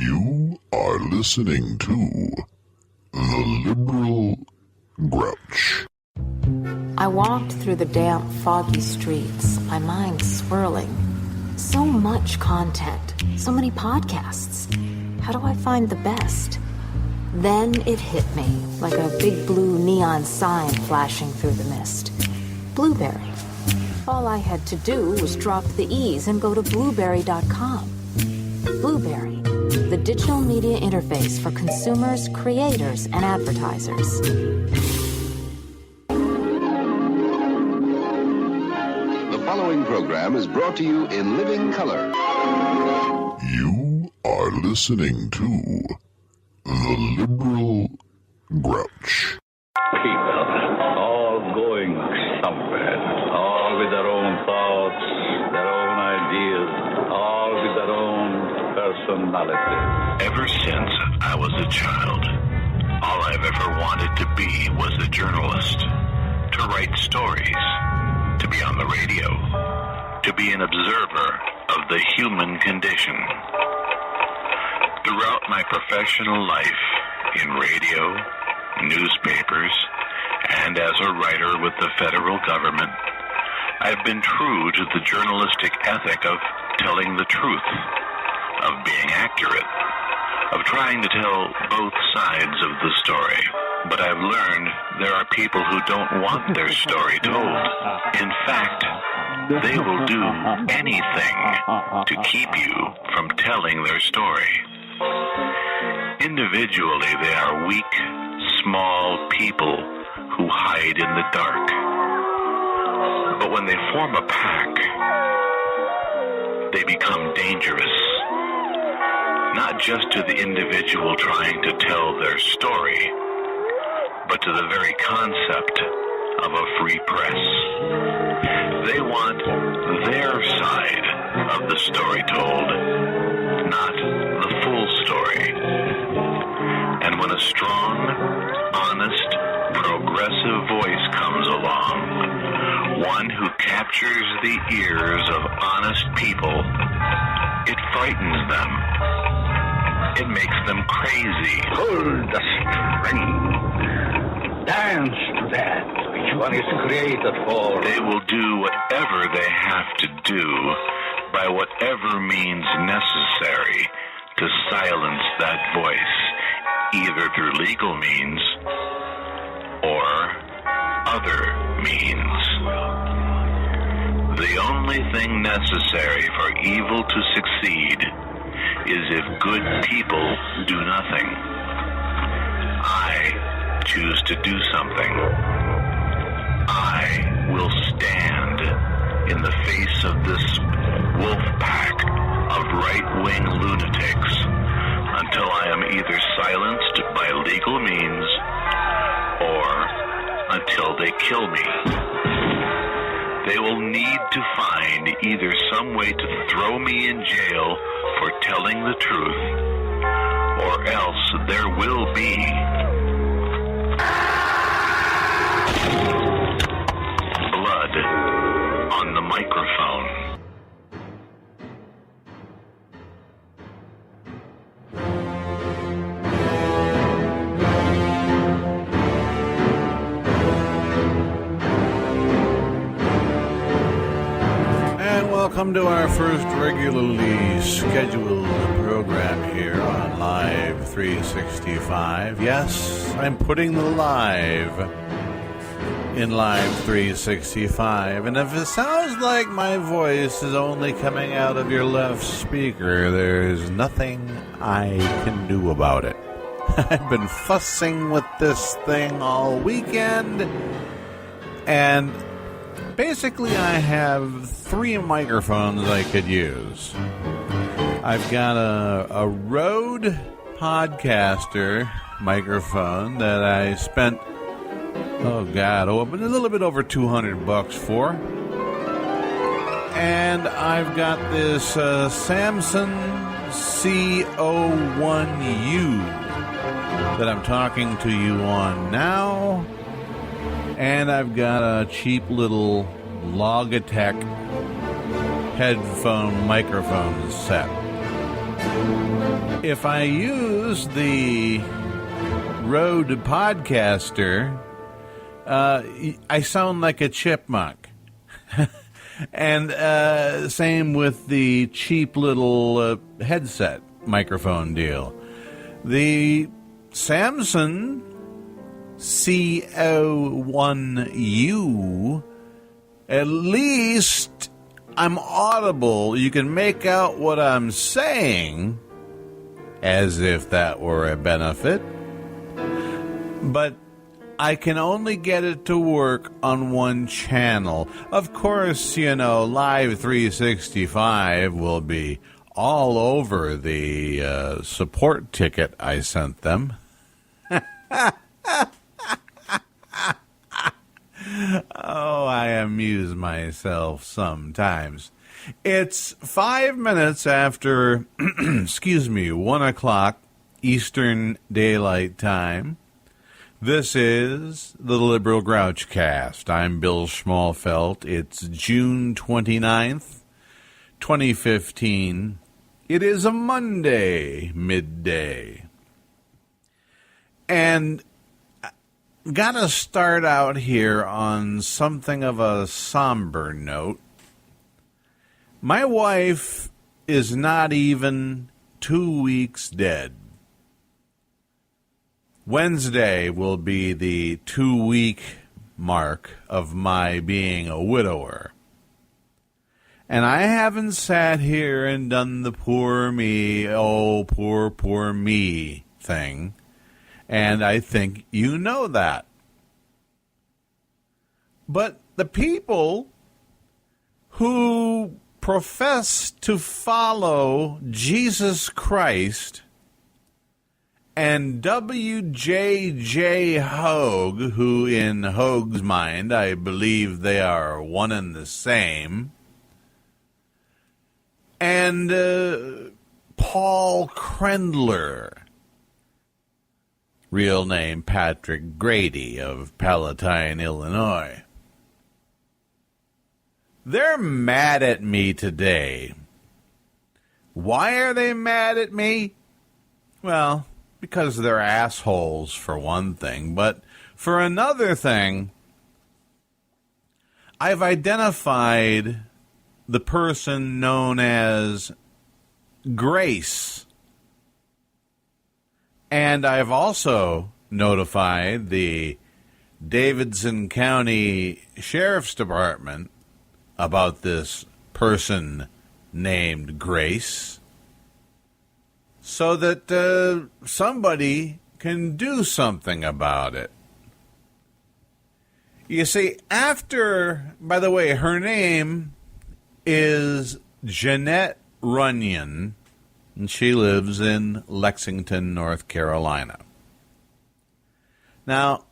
You are listening to The Liberal Grouch. I walked through the damp, foggy streets, my mind swirling. So much content, so many podcasts. How do I find the best? Then it hit me, like a big blue neon sign flashing through the mist. Blueberry. All I had to do was drop the E's and go to blueberry.com. Blueberry, the digital media interface for consumers, creators, and advertisers. The following program is brought to you in living color. You are listening to The Liberal Grouch. People, all going somewhere, all with their own thoughts, their own ideas, all with their own personalities. Ever since I was a child, all I've ever wanted to be was a journalist, to write stories, to be on the radio, to be an observer of the human condition. Throughout my professional life, in radio, newspapers, and as a writer with the federal government, I've been true to the journalistic ethic of telling the truth, of being accurate, of trying to tell both sides of the story. But I've learned there are people who don't want their story told. In fact, they will do anything to keep you from telling their story. Individually, they are weak, small people who hide in the dark. But when they form a pack, they become dangerous. Not just to the individual trying to tell their story, but to the very concept of a free press. They want their side of the story told, not the full story. And when a strong, honest, progressive voice comes along, one who captures the ears of honest people, it frightens them. It makes them crazy. Hold the string. Dance to that which one is created for. They will do whatever they have to do by whatever means necessary to silence that voice, either through legal means or other means. The only thing necessary for evil to succeed is if good people do nothing. I choose to do something. I will stand in the face of this wolf pack of right-wing lunatics until I am either silenced by legal means or until they kill me. They will need to find either some way to throw me in jail for telling the truth, or else there will be blood on the microphone. Welcome to our first regularly scheduled program here on Live 365. Yes, I'm putting the live in Live 365. And if it sounds like my voice is only coming out of your left speaker, there's nothing I can do about it. I've been fussing with this thing all weekend, and basically, I have 3 microphones I could use. I've got a Rode Podcaster microphone that I spent, a little bit over $200 for. And I've got this Samsung C01U that I'm talking to you on now. And I've got a cheap little Logitech headphone microphone set. if I use the Rode Podcaster, I sound like a chipmunk. And same with the cheap little headset microphone deal. The Samsung CO1U, at least I'm audible. You can make out what I'm saying, as if that were a benefit. But I can only get it to work on one channel. Of course, Live 365 will be all over the support ticket I sent them. Oh, I amuse myself sometimes. It's 5 minutes after, 1 o'clock Eastern Daylight Time. This is the Liberal Grouchcast. I'm Bill Schmalfelt. It's June 29th, 2015. It is a Monday, midday. And gotta start out here on something of a somber note. My wife is not even 2 weeks dead. Wednesday will be the 2-week mark of my being a widower. And I haven't sat here and done the poor me, oh, poor me thing. And I think you know that. But the people who profess to follow Jesus Christ and W.J.J. Hogue, who in Hogue's mind, I believe they are one and the same, and Paul Krendler, real name Patrick Grady of Palatine, Illinois. They're mad at me today. Why are they mad at me? Well, because they're assholes, for one thing. But for another thing, I've identified the person known as Grace. And I've also notified the Davidson County Sheriff's Department about this person named Grace, so that somebody can do something about it. You see, by the way, her name is Jeanette Runyon, and she lives in Lexington, North Carolina. Now,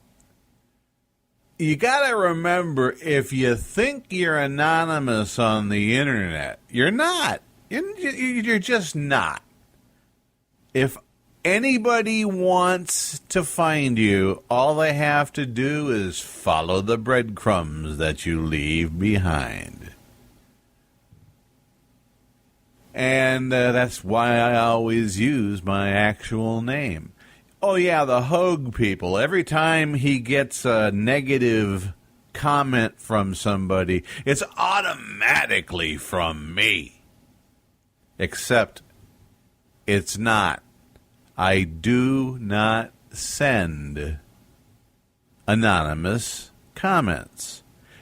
you gotta remember, if you think you're anonymous on the internet, you're not. You're just not. If anybody wants to find you, all they have to do is follow the breadcrumbs that you leave behind. And that's why I always use my actual name. Oh yeah, the Hogue people, every time he gets a negative comment from somebody, it's automatically from me. Except it's not. I do not send anonymous comments.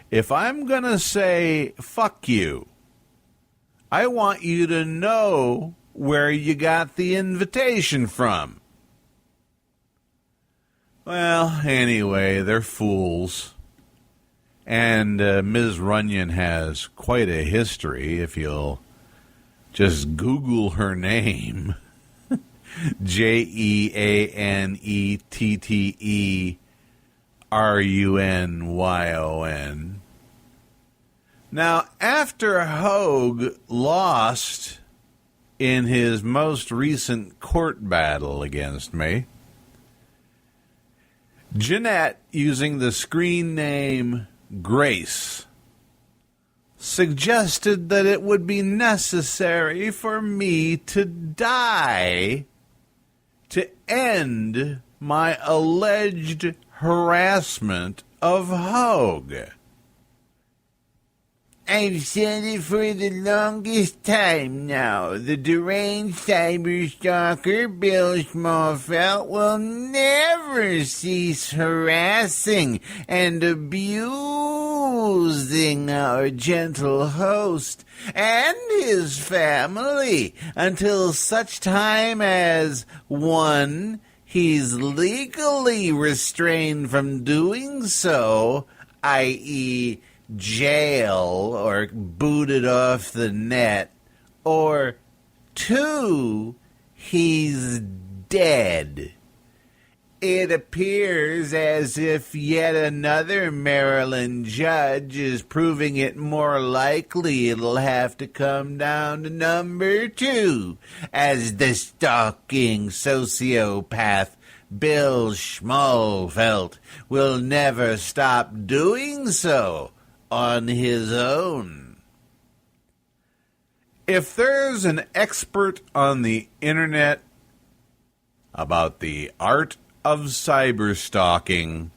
If I'm going to say, fuck you, I want you to know where you got the invitation from. Well, anyway, they're fools. And Ms. Runyon has quite a history, if you'll just Google her name. JeanetteRunyon. Now, after Hogue lost in his most recent court battle against me, Jeanette, using the screen name Grace, suggested that it would be necessary for me to die to end my alleged harassment of Hogue. I've said it for the longest time now. The deranged cyberstalker Bill Schmalfelt will never cease harassing and abusing our gentle host and his family until such time as 1. He's legally restrained from doing so, i.e., jail or booted off the net, or 2, he's dead. It appears as if yet another Maryland judge is proving it more likely it'll have to come down to number 2, as the stalking sociopath Bill Schmalfelt will never stop doing so on his own. If there's an expert on the internet about the art of cyberstalking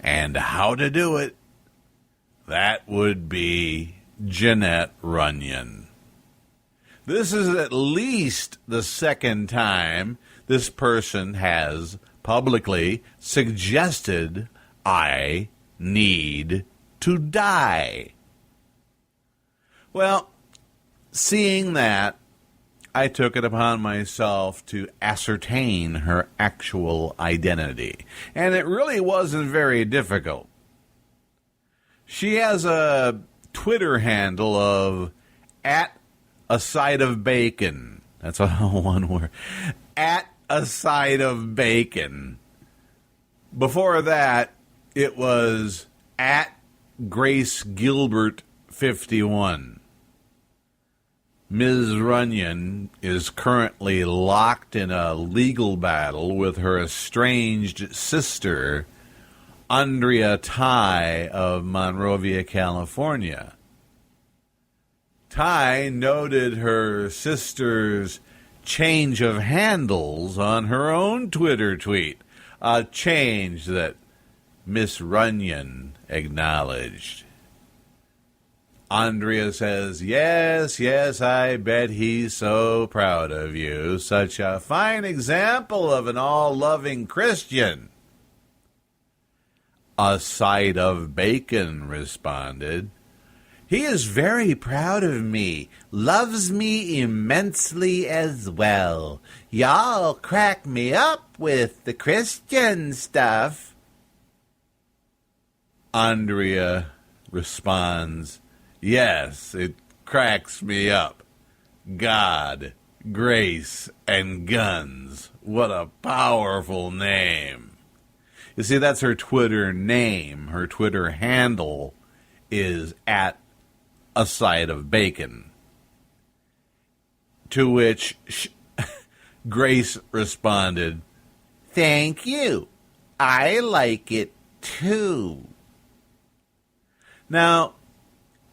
and how to do it, that would be Jeanette Runyon. This is at least the second time this person has publicly suggested I need to die. Well, seeing that, I took it upon myself to ascertain her actual identity, and it really wasn't very difficult. She has a Twitter handle of @aside-of-bacon. That's all one word. @aside-of-bacon. Before that, it was @GraceGilbert51. Ms. Runyon is currently locked in a legal battle with her estranged sister, Andrea Ty of Monrovia, California. Ty noted her sister's change of handles on her own Twitter tweet, a change that Miss Runyon acknowledged. Andrea says, yes, I bet he's so proud of you. Such a fine example of an all-loving Christian. Aside-of-bacon responded, he is very proud of me, loves me immensely as well. Y'all crack me up with the Christian stuff. Andrea responds, yes, it cracks me up. God, grace, and guns. What a powerful name. You see, that's her Twitter name. Her Twitter handle is @aside-of-bacon. To which Grace responded, thank you. I like it too. Now,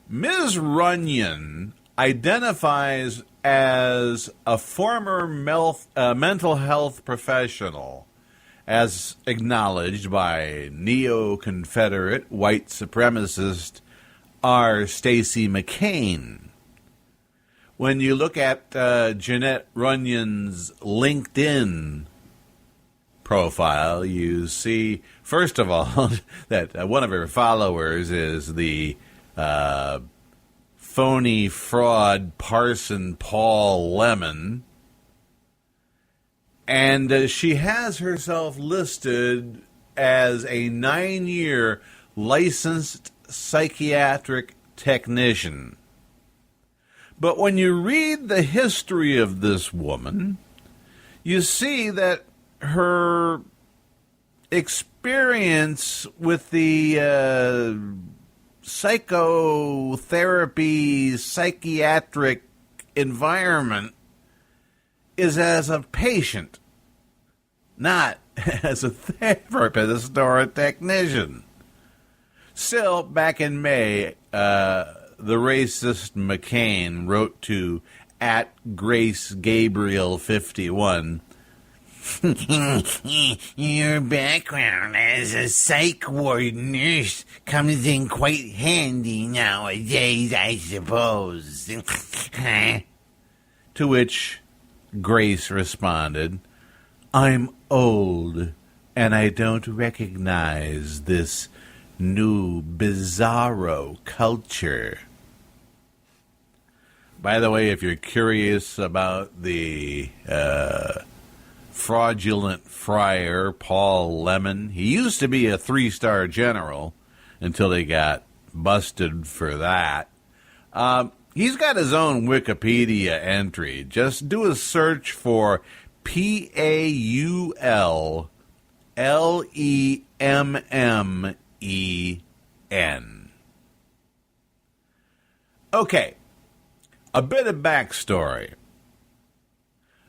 Ms. Runyon identifies as a former mental health professional, as acknowledged by neo-Confederate white supremacist R. Stacey McCain. When you look at Jeanette Runyon's LinkedIn profile, you see, first of all, that one of her followers is the phony fraud Parson Paul Lemon. And she has herself listed as a 9-year licensed psychiatric technician. But when you read the history of this woman, you see that her experience with the psychotherapy, psychiatric environment is as a patient, not as a therapist or a technician. Still, back in May, the racist McCain wrote to @GraceGabriel51, Your background as a psych ward nurse comes in quite handy nowadays, I suppose. To which Grace responded, I'm old, and I don't recognize this new bizarro culture. By the way, if you're curious about the fraudulent friar, Paul Lemon, he used to be a 3-star general until he got busted for that. He's got his own Wikipedia entry. Just do a search for PaulLemmen. Okay, a bit of backstory.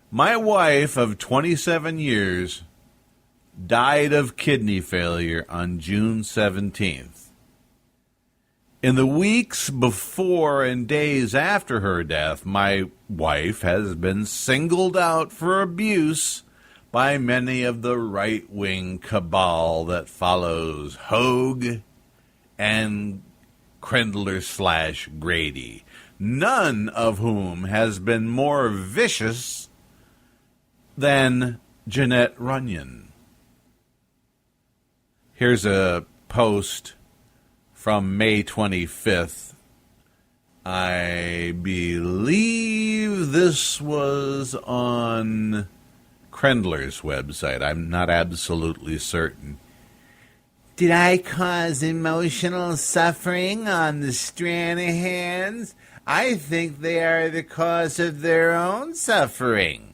My wife of 27 years died of kidney failure on June 17th. In the weeks before and days after her death, my wife has been singled out for abuse by many of the right-wing cabal that follows Hogue and Krendler/Grady, none of whom has been more vicious than Jeanette Runyon. Here's a post from May 25th. I believe this was on Krendler's website. I'm not absolutely certain. Did I cause emotional suffering on the Stranahans? I think they are the cause of their own suffering.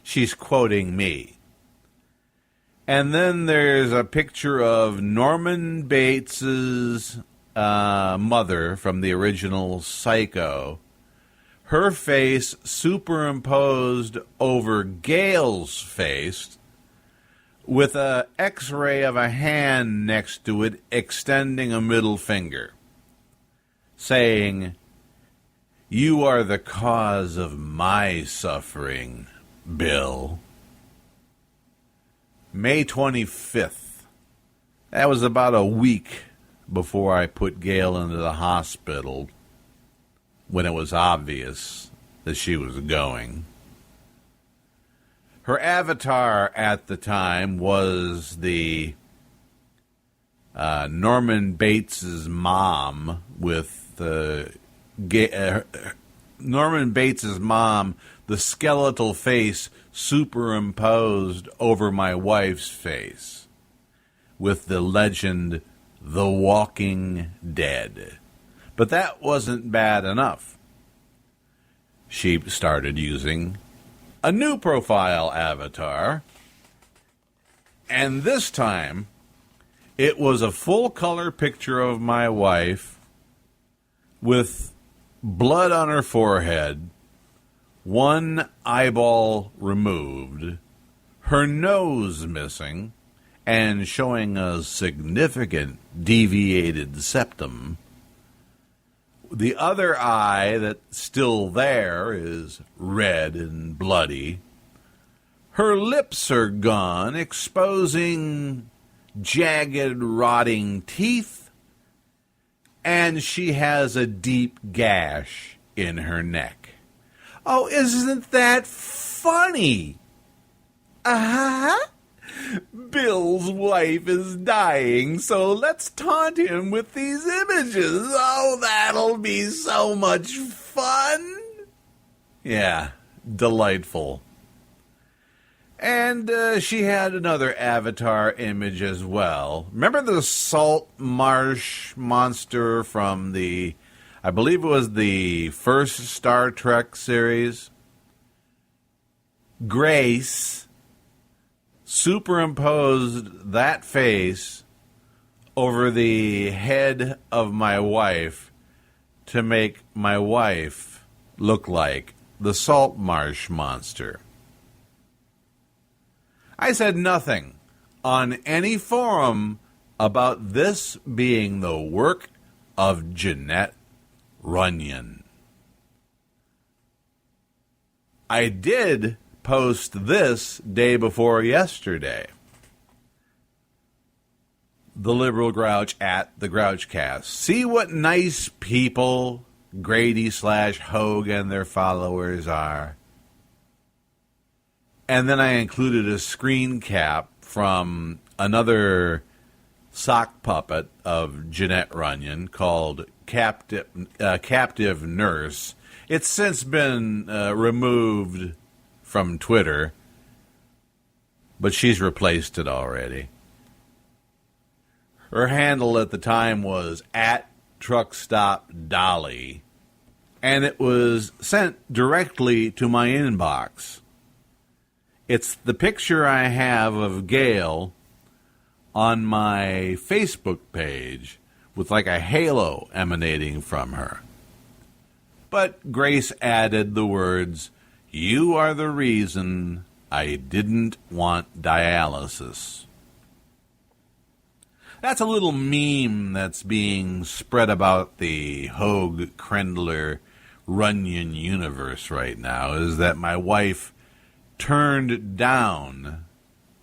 She's quoting me. And then there's a picture of Norman Bates's mother from the original Psycho. Her face superimposed over Gail's face with an X-ray of a hand next to it extending a middle finger, saying, "You are the cause of my suffering, Bill." May 25th. That was about a week before I put Gail into the hospital when it was obvious that she was going. Her avatar at the time was the Norman Bates's mom with Norman Bates's mom, the skeletal face superimposed over my wife's face with the legend, The Walking Dead. But that wasn't bad enough. She started using a new profile avatar, and this time it was a full-color picture of my wife with blood on her forehead, one eyeball removed, her nose missing, and showing a significant deviated septum. The other eye that's still there is red and bloody. Her lips are gone, exposing jagged, rotting teeth, and she has a deep gash in her neck. Oh, isn't that funny? Bill's wife is dying, so let's taunt him with these images. Oh, that'll be so much fun. Yeah, delightful. And she had another avatar image as well. Remember the salt marsh monster from the, I believe it was the first Star Trek series? Grace superimposed that face over the head of my wife to make my wife look like the salt marsh monster. I said nothing on any forum about this being the work of Jeanette Runyon. I did post this day before yesterday. The Liberal Grouch at the Grouchcast. See what nice people Grady/Hogue and their followers are. And then I included a screen cap from another sock puppet of Jeanette Runyon called Captive Nurse. It's since been removed from Twitter, but she's replaced it already. Her handle at the time was @TruckStopDolly, and it was sent directly to my inbox. It's the picture I have of Gail on my Facebook page with like a halo emanating from her. But Grace added the words, "You are the reason I didn't want dialysis." That's a little meme that's being spread about the Hogue, Krendler, Runyon universe right now, is that my wife turned down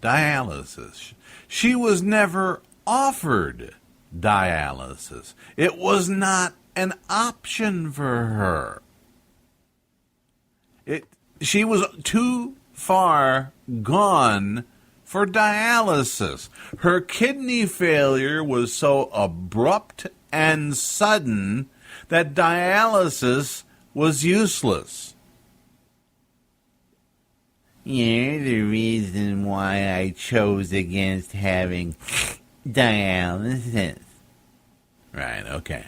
dialysis. She was never offered dialysis. It was not an option for her. She was too far gone for dialysis. Her kidney failure was so abrupt and sudden that dialysis was useless. You're the reason why I chose against having dialysis. Right, okay.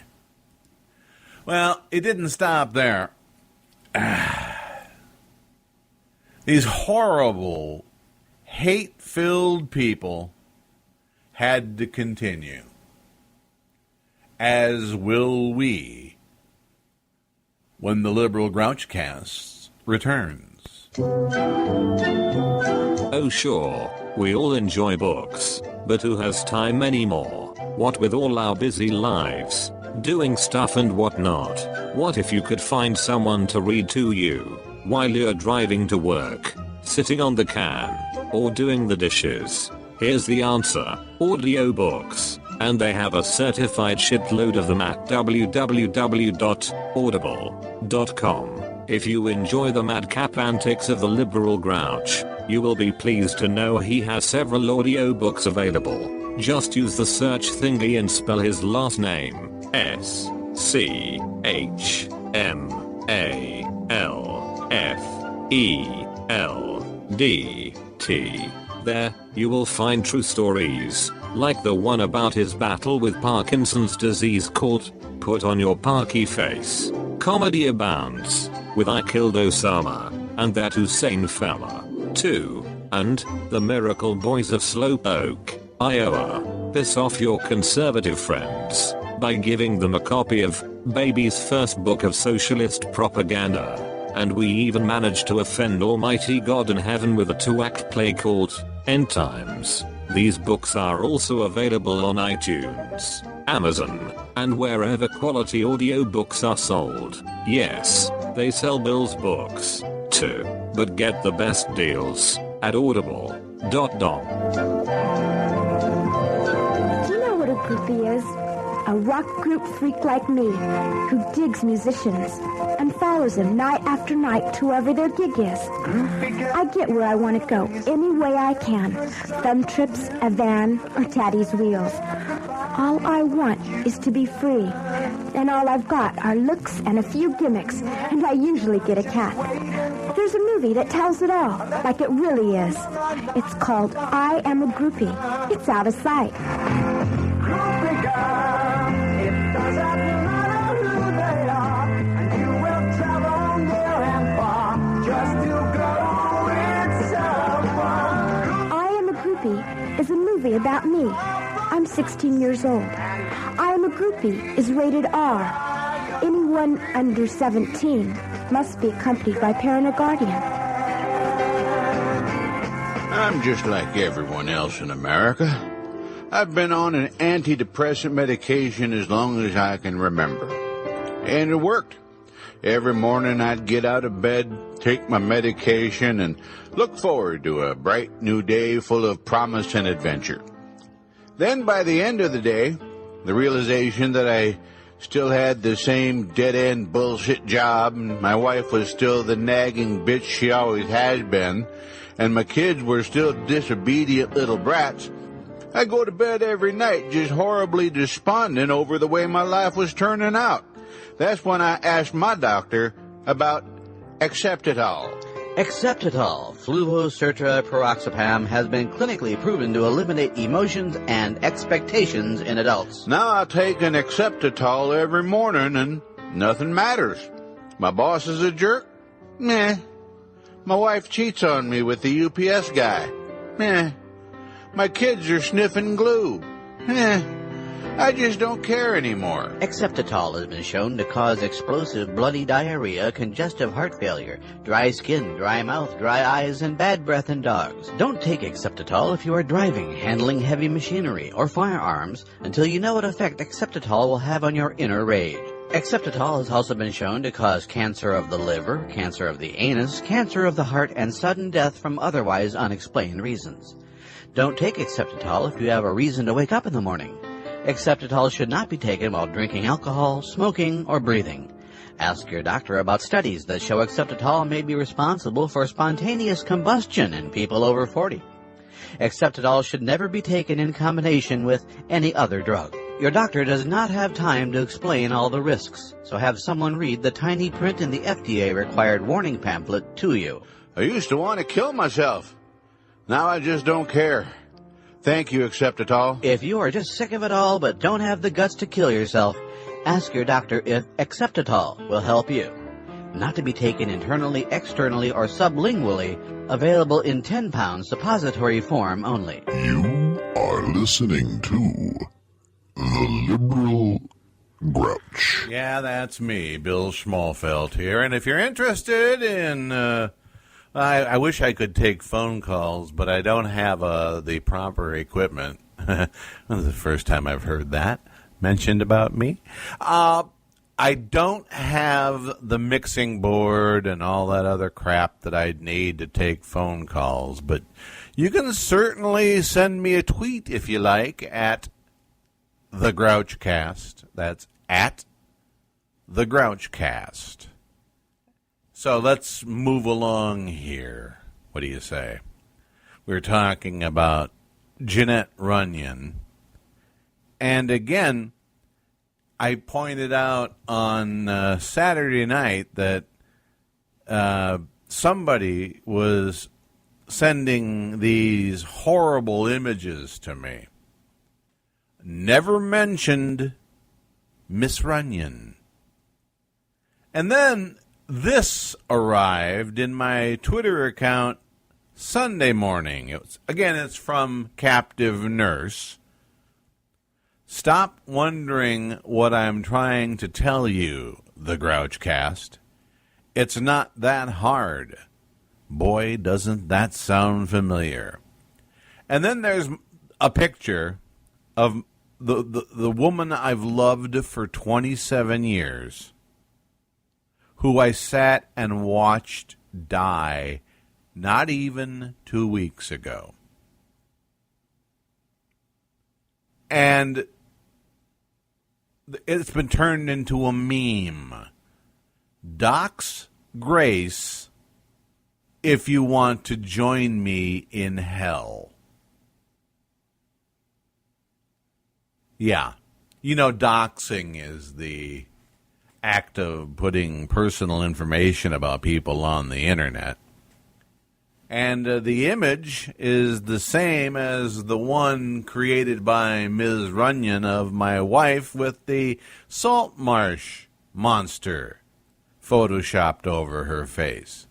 Well, it didn't stop there. These horrible, hate-filled people had to continue. As will we when the Liberal Grouchcast returns. Oh sure, we all enjoy books, but who has time anymore? What with all our busy lives, doing stuff and whatnot? What if you could find someone to read to you while you're driving to work, sitting on the can, or doing the dishes? Here's the answer: audiobooks. And they have a certified shitload of them at www.audible.com. If you enjoy the madcap antics of the Liberal Grouch, you will be pleased to know he has several audiobooks available. Just use the search thingy and spell his last name, SCHMALFELDT. There, you will find true stories, like the one about his battle with Parkinson's disease called Put on Your Parky Face. Comedy abounds, with I Killed Osama, and That Hussein Fella, too, and The Miracle Boys of Slope Oak, Iowa. Piss off your conservative friends by giving them a copy of Baby's first book of socialist propaganda. And we even managed to offend Almighty God in heaven with a 2-act play called End Times. These books are also available on iTunes, Amazon, and wherever quality audiobooks are sold. Yes, they sell Bill's books, too, but get the best deals at audible.com. Do you know what a groupie is? A rock group freak like me, who digs musicians and follows them night after night to wherever their gig is. I get where I want to go any way I can. Thumb trips, a van, or Daddy's wheels. All I want is to be free. And all I've got are looks and a few gimmicks, and I usually get a cat. There's a movie that tells it all, like it really is. It's called I Am a Groupie. It's out of sight. Groupie girl. Is a movie about me. I'm 16 years old. I Am a Groupie is rated R. Anyone under 17 must be accompanied by parent or guardian. I'm just like everyone else in America. I've been on an antidepressant medication as long as I can remember. And it worked. Every morning I'd get out of bed, take my medication, and look forward to a bright new day full of promise and adventure. Then by the end of the day, the realization that I still had the same dead-end bullshit job, and my wife was still the nagging bitch she always has been, and my kids were still disobedient little brats, I go to bed every night just horribly despondent over the way my life was turning out. That's when I asked my doctor about Acceptitol. Acceptitol, fluvocertra peroxapam, has been clinically proven to eliminate emotions and expectations in adults. Now I take an Acceptitol every morning and nothing matters. My boss is a jerk? Meh. My wife cheats on me with the UPS guy? Meh. My kids are sniffing glue? Meh. I just don't care anymore. Acceptitol has been shown to cause explosive bloody diarrhea, congestive heart failure, dry skin, dry mouth, dry eyes, and bad breath in dogs. Don't take Acceptitol if you are driving, handling heavy machinery, or firearms until you know what effect Acceptitol will have on your inner rage. Acceptitol has also been shown to cause cancer of the liver, cancer of the anus, cancer of the heart, and sudden death from otherwise unexplained reasons. Don't take Acceptitol if you have a reason to wake up in the morning. Acceptitol should not be taken while drinking alcohol, smoking, or breathing. Ask your doctor about studies that show Acceptitol may be responsible for spontaneous combustion in people over 40. Acceptitol should never be taken in combination with any other drug. Your doctor does not have time to explain all the risks, so have someone read the tiny print in the FDA-required warning pamphlet to you. I used to want to kill myself. Now I just don't care. Thank you, Acceptitol. If you are just sick of it all but don't have the guts to kill yourself, ask your doctor if Acceptitol will help you. Not to be taken internally, externally, or sublingually. Available in 10-pound suppository form only. You are listening to The Liberal Grouch. Yeah, that's me, Bill Schmalfeld here. And if you're interested in... I wish I could take phone calls, but I don't have the proper equipment. This is the first time I've heard that mentioned about me. I don't have the mixing board and all that other crap that I'd need to take phone calls, but you can certainly send me a tweet if you like at The Grouchcast. That's at The Grouchcast. So let's move along here. What do you say? We're talking about Jeanette Runyon. And again, I pointed out on Saturday night that somebody was sending these horrible images to me. Never mentioned Miss Runyon. And then this arrived in my Twitter account Sunday morning. It's from Captive Nurse. Stop wondering what I'm trying to tell you, the Grouchcast. It's not that hard. Boy, doesn't that sound familiar. And then there's a picture of the woman I've loved for 27 years, who I sat and watched die not even 2 weeks ago. And it's been turned into a meme. Doc's Grace, if you want to join me in hell. Yeah. You know, doxing is the act of putting personal information about people on the internet. And the image is the same as the one created by Ms. Runyon of my wife with the salt marsh monster photoshopped over her face.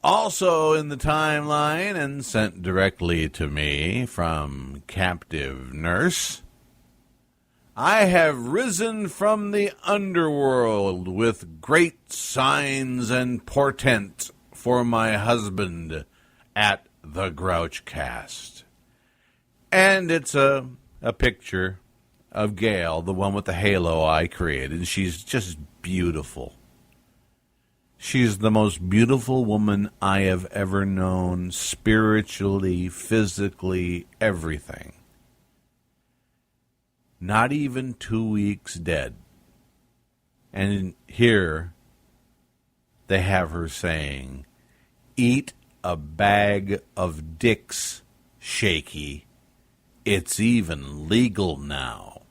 Also in the timeline and sent directly to me from Captive Nurse, I have risen from the underworld with great signs and portent for my husband at the Grouchcast. And it's a picture of Gail, the one with the halo I created. She's just beautiful. She's the most beautiful woman I have ever known, spiritually, physically, everything. Not even 2 weeks dead. And here they have her saying, "Eat a bag of dicks, Shaky. It's even legal now."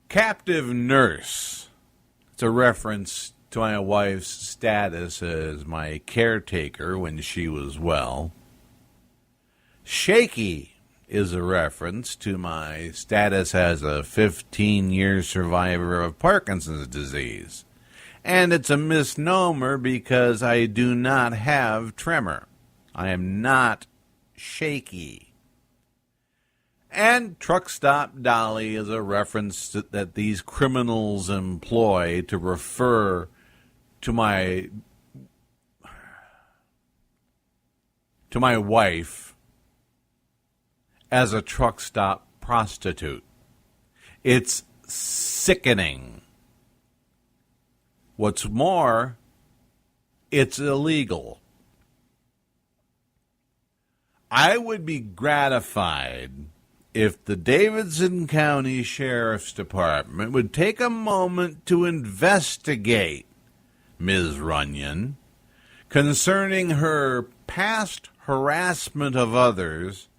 Captive nurse. It's a reference to my wife's status as my caretaker when she was well. Shaky is a reference to my status as a 15-year survivor of Parkinson's disease. And it's a misnomer because I do not have tremor. I am not shaky. And Truck Stop Dolly is a reference that these criminals employ to refer to my wife as a truck stop prostitute. It's sickening. What's more, it's illegal. I would be gratified if the Davidson County Sheriff's Department would take a moment to investigate Ms. Runyon concerning her past harassment of others,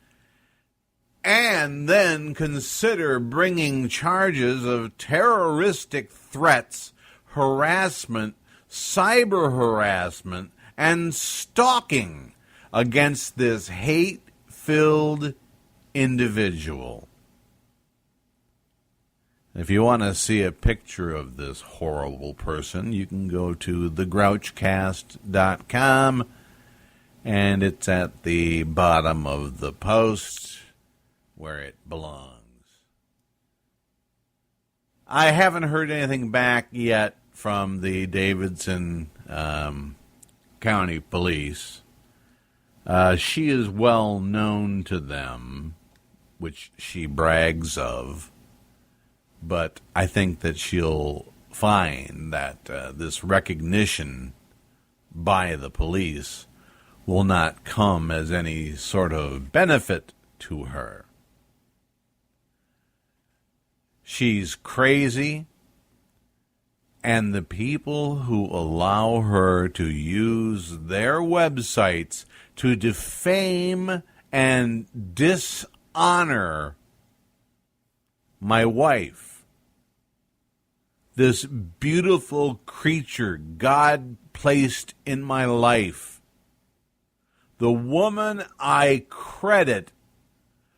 and then consider bringing charges of terroristic threats, harassment, cyber harassment, and stalking against this hate-filled individual. If you want to see a picture of this horrible person, you can go to thegrouchcast.com, and it's at the bottom of the post where it belongs. I haven't heard anything back yet from the Davidson County Police. She is well known to them, which she brags of, but I think that she'll find that this recognition by the police will not come as any sort of benefit to her. She's crazy, and the people who allow her to use their websites to defame and dishonor my wife, this beautiful creature God placed in my life, the woman I credit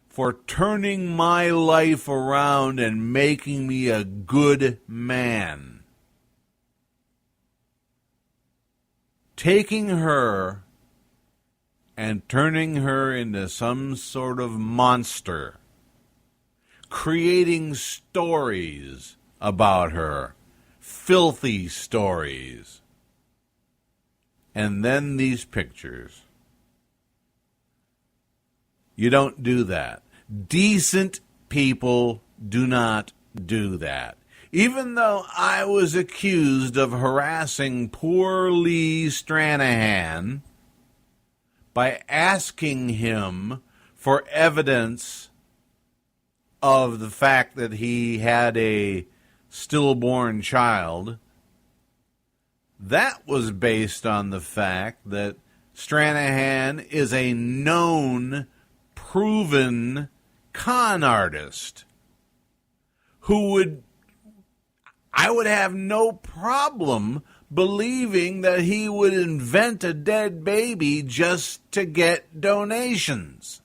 for turning my life around and making me a good man. Taking her and turning her into some sort of monster, creating stories about her, filthy stories, and then these pictures. You don't do that. Decent people do not do that. Even though I was accused of harassing poor Lee Stranahan by asking him for evidence of the fact that he had a stillborn child, that was based on the fact that Stranahan is a known, proven con artist who I would have no problem believing that he would invent a dead baby just to get donations.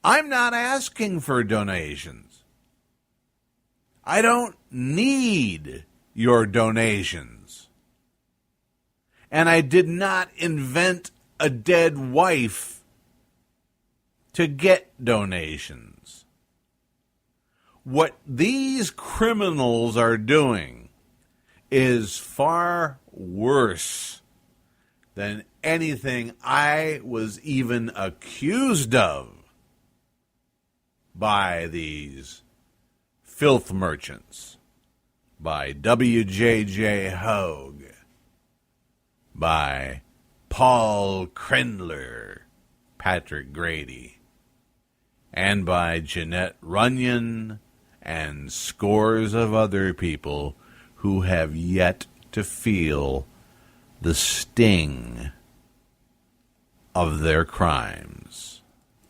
I'm not asking for donations. I don't need your donations. And I did not invent a dead wife to get donations. What these criminals are doing is far worse than anything I was even accused of by these filth merchants, by W.J.J. Hogue, by Paul Krendler, Patrick Grady, and by Jeanette Runyon and scores of other people who have yet to feel the sting of their crimes.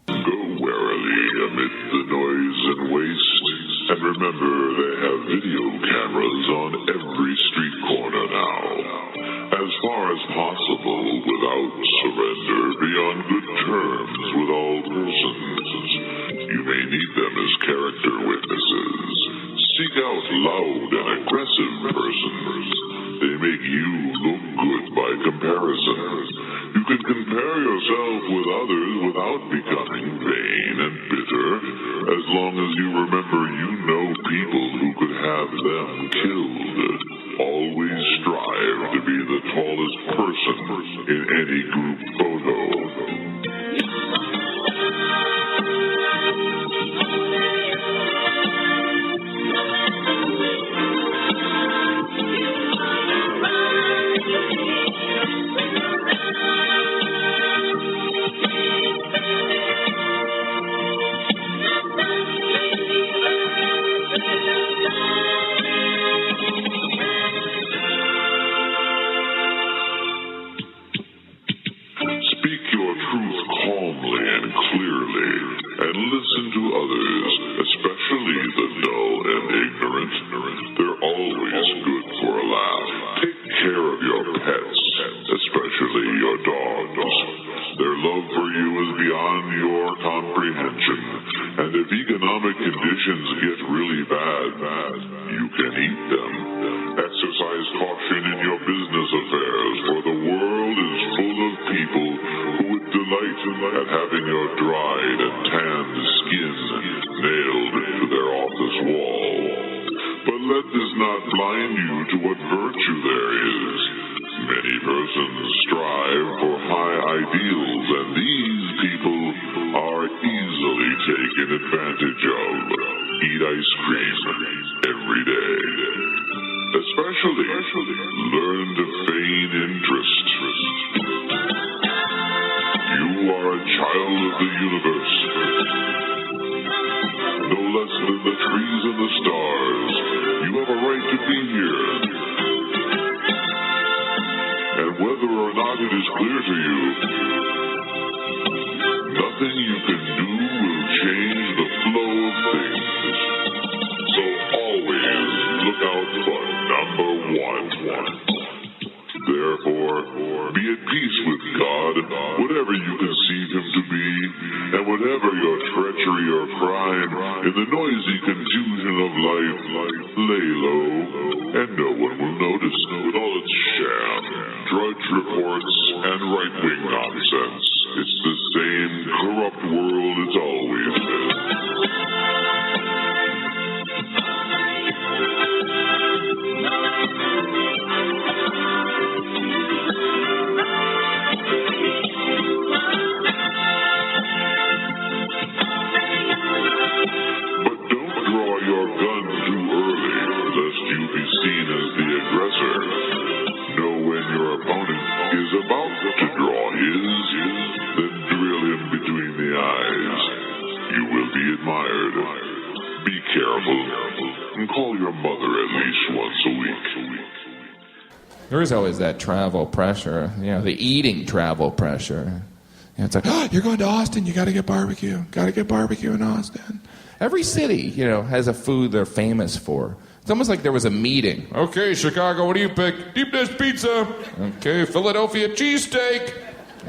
Go warily amid the noise and waste, and remember they have video cameras on every street corner now. As far as possible, without surrender, be on good terms with all persons. You may need them as character witnesses. Seek out loud and aggressive persons. They make you look good by comparison. You can compare yourself with others without becoming vain and bitter, as long as you remember you know people who could have them killed. Always strive to be the tallest person in any group photo. There's always that travel pressure, the eating travel pressure. It's like, oh, you're going to Austin, you got to get barbecue. Got to get barbecue in Austin. Every city, has a food they're famous for. It's almost like there was a meeting. Okay, Chicago, what do you pick? Deep dish pizza. Okay, Philadelphia cheesesteak.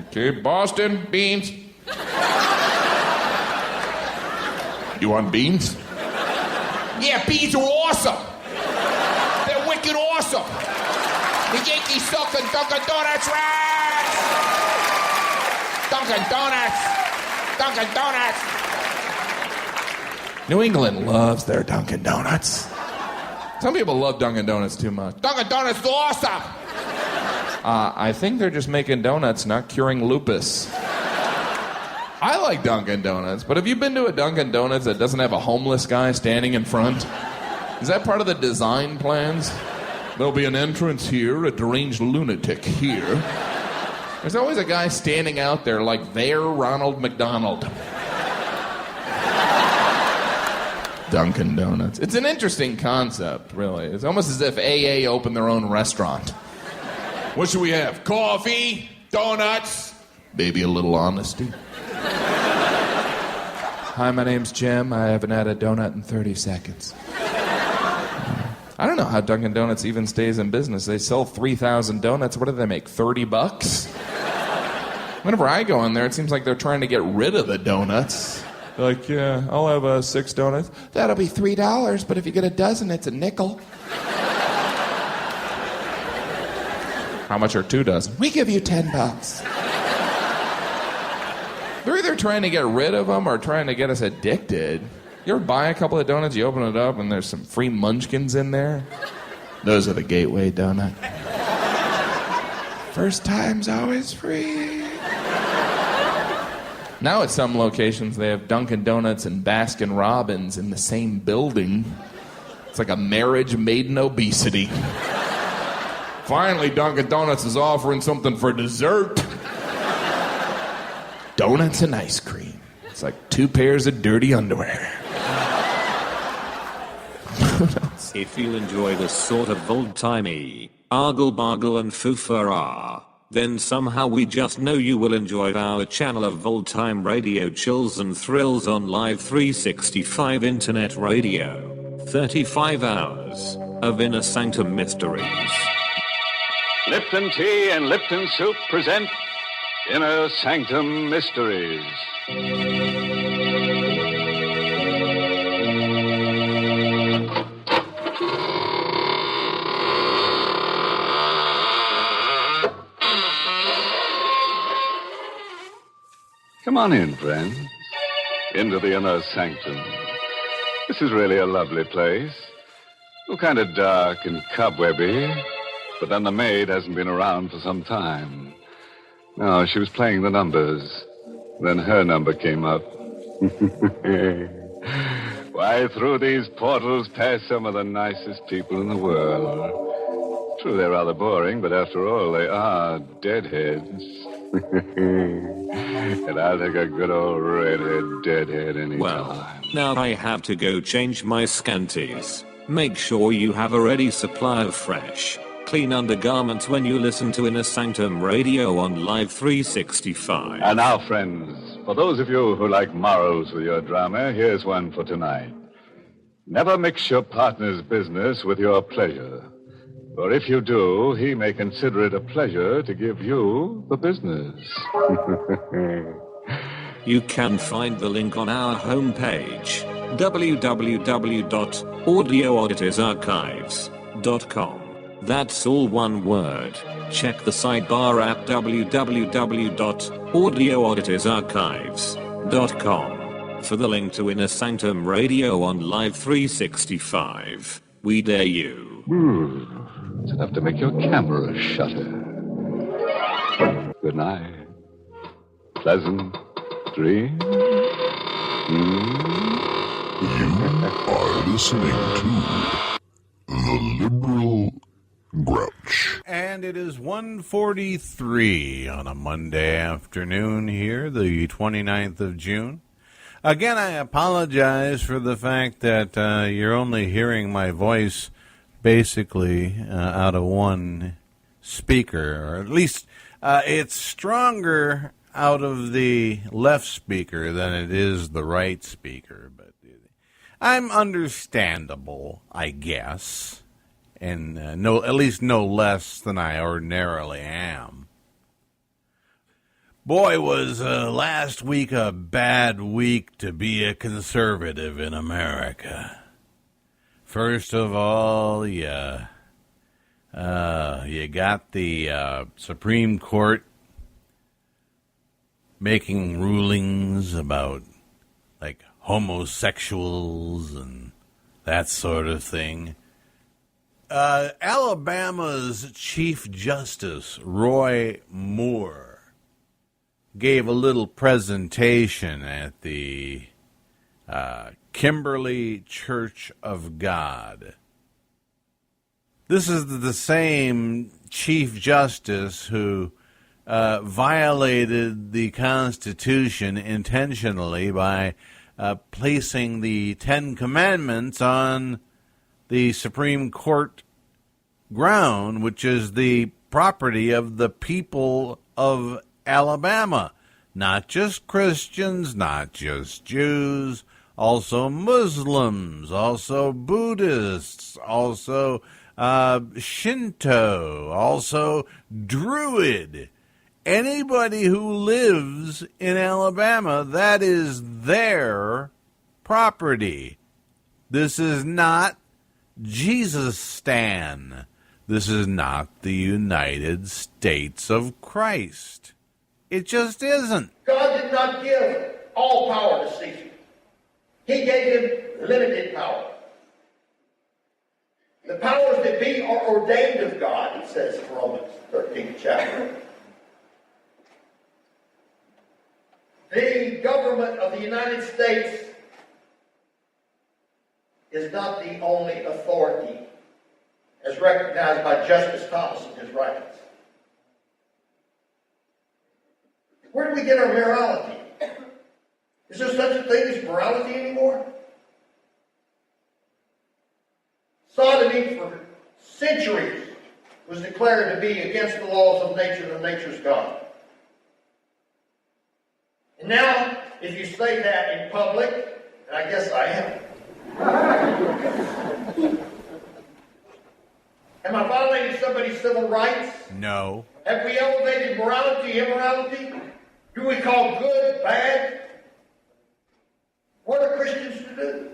Okay, Boston, beans. You want beans? Yeah, beans are awesome. They're wicked awesome. The Yankees suck and Dunkin' Donuts rocks! Dunkin' Donuts! Dunkin' Donuts! New England loves their Dunkin' Donuts. Some people love Dunkin' Donuts too much. Dunkin' Donuts is awesome! I think they're just making donuts, not curing lupus. I like Dunkin' Donuts, but have you been to a Dunkin' Donuts that doesn't have a homeless guy standing in front? Is that part of the design plans? There'll be an entrance here, a deranged lunatic here. There's always a guy standing out there like they're Ronald McDonald. Dunkin' Donuts. It's an interesting concept, really. It's almost as if AA opened their own restaurant. What should we have? Coffee? Donuts? Maybe a little honesty. Hi, my name's Jim. I haven't had a donut in 30 seconds. I don't know how Dunkin' Donuts even stays in business. They sell 3,000 donuts. What do they make, $30? Whenever I go in there, it seems like they're trying to get rid of the donuts. They're like, yeah, I'll have 6 donuts. That'll be $3, but if you get a dozen, it's a nickel. How much are 2 dozen? We give you $10. They're either trying to get rid of them or trying to get us addicted. You ever buy a couple of donuts, you open it up, and there's some free munchkins in there? Those are the gateway donut. First time's always free. Now at some locations, they have Dunkin' Donuts and Baskin Robbins in the same building. It's like a marriage made in obesity. Finally, Dunkin' Donuts is offering something for dessert. Donuts and ice cream. It's like 2 pairs of dirty underwear. If you enjoy this sort of old-timey, argle-bargle and foo-fa-ra, then somehow we just know you will enjoy our channel of old-time radio chills and thrills on Live 365 Internet Radio. 35 hours of Inner Sanctum mysteries. Lipton Tea and Lipton Soup present Inner Sanctum Mysteries. Come on in, friends, into the Inner Sanctum. This is really a lovely place. Well, kind of dark and cobwebby, but then the maid hasn't been around for some time. No, she was playing the numbers. Then her number came up. Why, through these portals pass some of the nicest people in the world. True, they're rather boring, but after all, they are deadheads. And I'll take a good old redhead deadhead any time. Now I have to go change my scanties. Make sure you have a ready supply of fresh, clean undergarments when you listen to Inner Sanctum Radio on Live 365. And now, friends, for those of you who like morals with your drama, here's one for tonight. Never mix your partner's business with your pleasure. For if you do, he may consider it a pleasure to give you the business. You can find the link on our homepage, www.audioauditorsarchives.com. That's all one word. Check the sidebar at www.audioauditorsarchives.com for the link to Inner Sanctum Radio on Live 365. We dare you. It's enough to make your camera shudder. Good night. Pleasant dreams. You are listening to The Liberal Grouch. And it is 1:43 on a Monday afternoon here, the 29th of June. Again, I apologize for the fact that you're only hearing my voice basically out of one speaker, or at least it's stronger out of the left speaker than it is the right speaker. But I'm understandable, I guess, and at least no less than I ordinarily am. Boy, was last week a bad week to be a conservative in America. First of all, you got the Supreme Court making rulings about, like, homosexuals and that sort of thing. Alabama's Chief Justice, Roy Moore, gave a little presentation at the Kimberly Church of God. This is the same Chief Justice who violated the Constitution intentionally by placing the Ten Commandments on the Supreme Court ground, which is the property of the people of Alabama. Not just Christians, not just Jews, also Muslims, also Buddhists, also Shinto, also Druid. Anybody who lives in Alabama, that is their property. This is not Jesus-stan. This is not the United States of Christ. It just isn't. God did not give all power to Caesar. He gave him limited power. The powers that be are ordained of God, it says in Romans 13th chapter. The government of the United States is not the only authority as recognized by Justice Thomas in his writings. Where do we get our morality? Is there such a thing as morality anymore? Sodomy for centuries was declared to be against the laws of nature and nature's God. And now, if you say that in public, and I guess I am, am I violating somebody's civil rights? No. Have we elevated morality, immorality? Do we call good bad? What are Christians to do?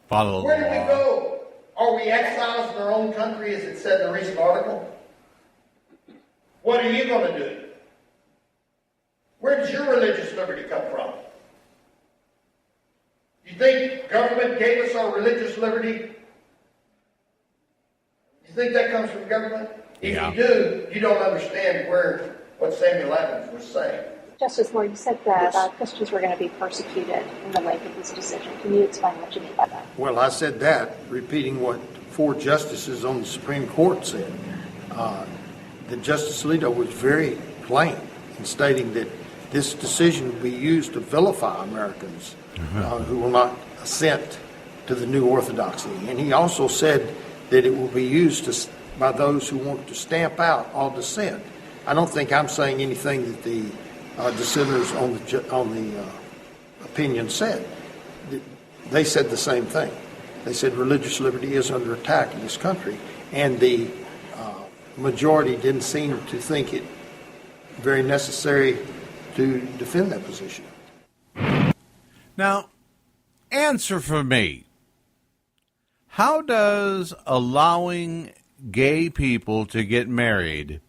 Follow Where the do law. we go? Are we exiles in our own country, as it said in the recent article? What are you going to do? Where does your religious liberty come from? You think government gave us our religious liberty? You think that comes from government? If you do, you don't understand what Samuel Adams was saying. Justice Moore, you said that Christians were going to be persecuted in the wake of this decision. Can you explain what you mean by that? Well, I said that, repeating what 4 justices on the Supreme Court said. That Justice Alito was very plain in stating that this decision will be used to vilify Americans who will not assent to the new orthodoxy. And he also said that it will be used by those who want to stamp out all dissent. I don't think I'm saying anything that the dissenters on the opinion said. They said the same thing. They said religious liberty is under attack in this country, and the majority didn't seem to think it very necessary to defend that position. Now, answer for me. How does allowing gay people to get married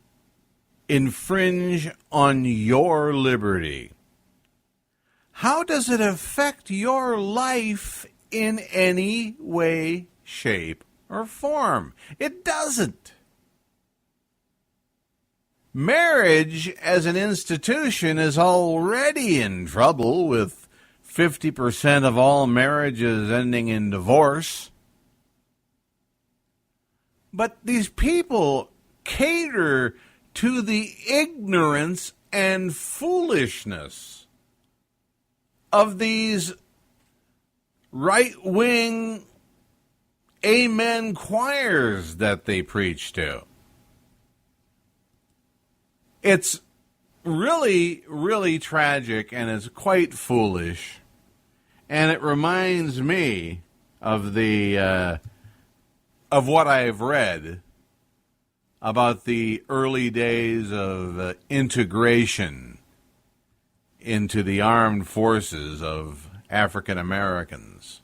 infringe on your liberty? How does it affect your life in any way, shape, or form? It doesn't. Marriage as an institution is already in trouble, with 50% of all marriages ending in divorce. But these people cater to the ignorance and foolishness of these right-wing amen choirs that they preach to. It's really, really tragic, and it's quite foolish. And it reminds me of of what I've read about the early days of integration into the armed forces of African Americans.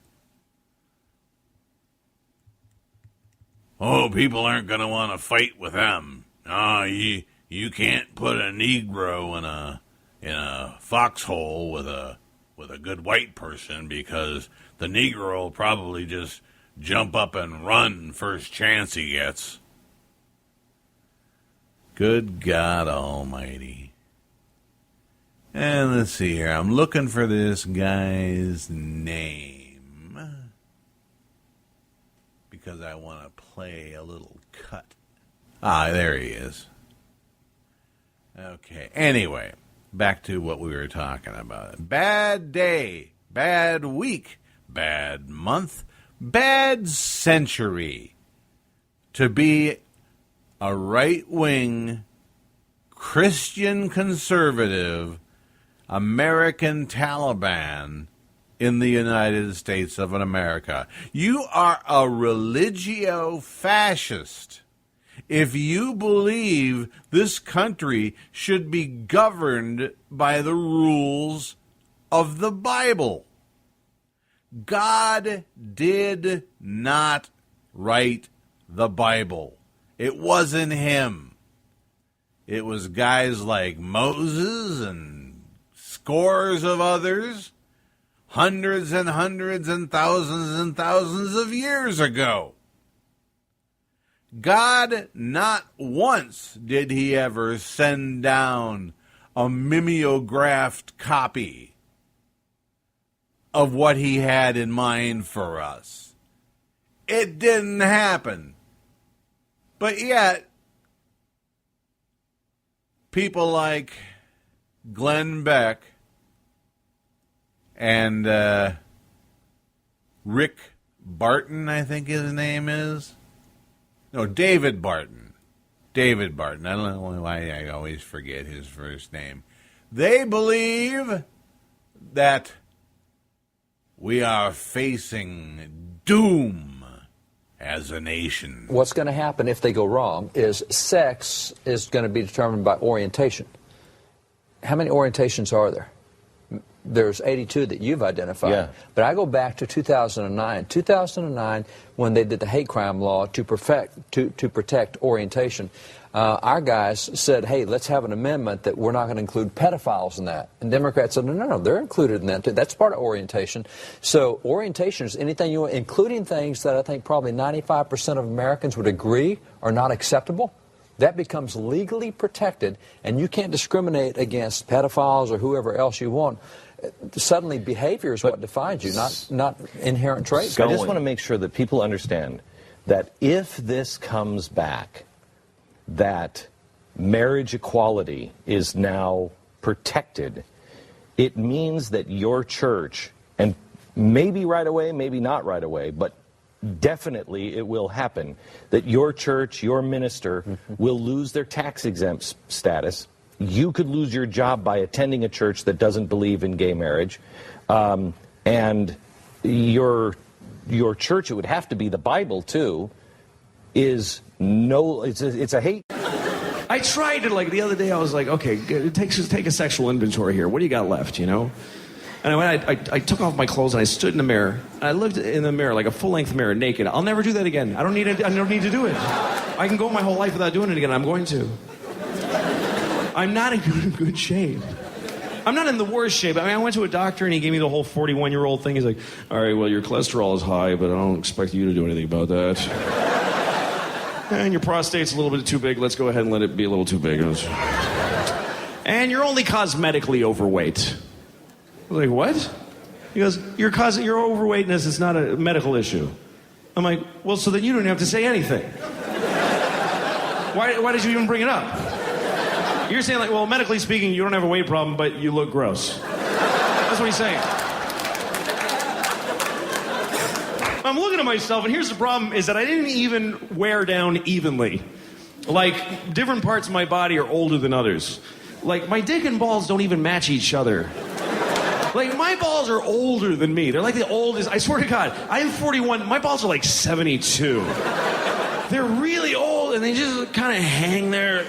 Oh, people aren't going to want to fight with them. Oh, you can't put a Negro in a foxhole with a good white person, because the Negro will probably just jump up and run first chance he gets. Good God Almighty. And let's see here. I'm looking for this guy's name because I want to play a little cut. Ah, there he is. Okay. Anyway, back to what we were talking about. Bad day, bad week, bad month, bad century to be a right-wing Christian conservative American Taliban in the United States of America. You are a religio-fascist if you believe this country should be governed by the rules of the Bible. God did not write the Bible. It wasn't him. It was guys like Moses and scores of others, hundreds and thousands of years ago. God, not once did he ever send down a mimeographed copy of what he had in mind for us. It didn't happen. But yet, people like Glenn Beck and Rick Barton, I think his name is. No, David Barton. David Barton. I don't know why I always forget his first name. They believe that we are facing doom as a nation. What's going to happen if they go wrong is sex is going to be determined by orientation. How many orientations are there? There's 82 that you've identified. Yeah. But I go back to 2009. 2009, when they did the hate crime law to protect orientation, our guys said, hey, let's have an amendment that we're not going to include pedophiles in that. And Democrats said, no, they're included in that too. That's part of orientation. So orientation is anything you want, including things that I think probably 95% of Americans would agree are not acceptable. That becomes legally protected, and you can't discriminate against pedophiles or whoever else you want. Suddenly, behavior is what defines you, not inherent traits. I just want to make sure that people understand that if this comes back, that marriage equality is now protected, it means that your church, and maybe right away, maybe not right away, but definitely it will happen, that your church, your minister, will lose their tax-exempt status. You could lose your job by attending a church that doesn't believe in gay marriage. And your church, it would have to be the Bible, too, it's a hate. I tried to, the other day, I was like, okay, take a sexual inventory here. What do you got left, you know? And I took off my clothes and I stood in the mirror. And I looked in the mirror, like a full-length mirror, naked. I'll never do that again. I don't need to do it. I can go my whole life without doing it again. I'm going to. I'm not in good shape. I'm not in the worst shape. I mean, I went to a doctor and he gave me the whole 41-year-old thing. He's like, all right, well, your cholesterol is high, but I don't expect you to do anything about that. And your prostate's a little bit too big. Let's go ahead and let it be a little too big. And you're only cosmetically overweight. I was like, what? He goes, your overweightness is not a medical issue. I'm like, well, so then you don't have to say anything. Why did you even bring it up? You're saying, well, medically speaking, you don't have a weight problem, but you look gross. That's what he's saying. I'm looking at myself, and here's the problem, is that I didn't even wear down evenly. Different parts of my body are older than others. My dick and balls don't even match each other. My balls are older than me. They're like the oldest. I swear to God, I'm 41. My balls are 72. They're really old, and they just kind of hang there.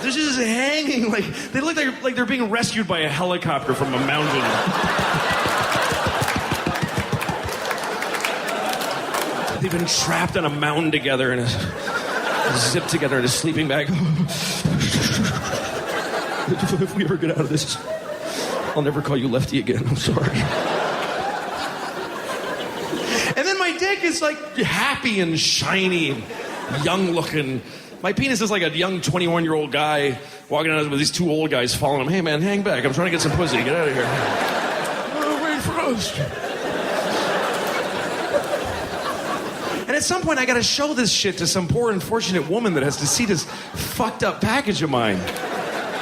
They're just hanging. They look like they're being rescued by a helicopter from a mountain. They've been trapped on a mountain together and zipped together in a sleeping bag. If we ever get out of this, I'll never call you Lefty again. I'm sorry. And then my dick is happy and shiny and young looking. My penis is like a young 21-year-old guy walking out with these two old guys following him. Hey, man, hang back. I'm trying to get some pussy. Get out of here. Oh, wait for us. And at some point, I got to show this shit to some poor, unfortunate woman that has to see this fucked up package of mine.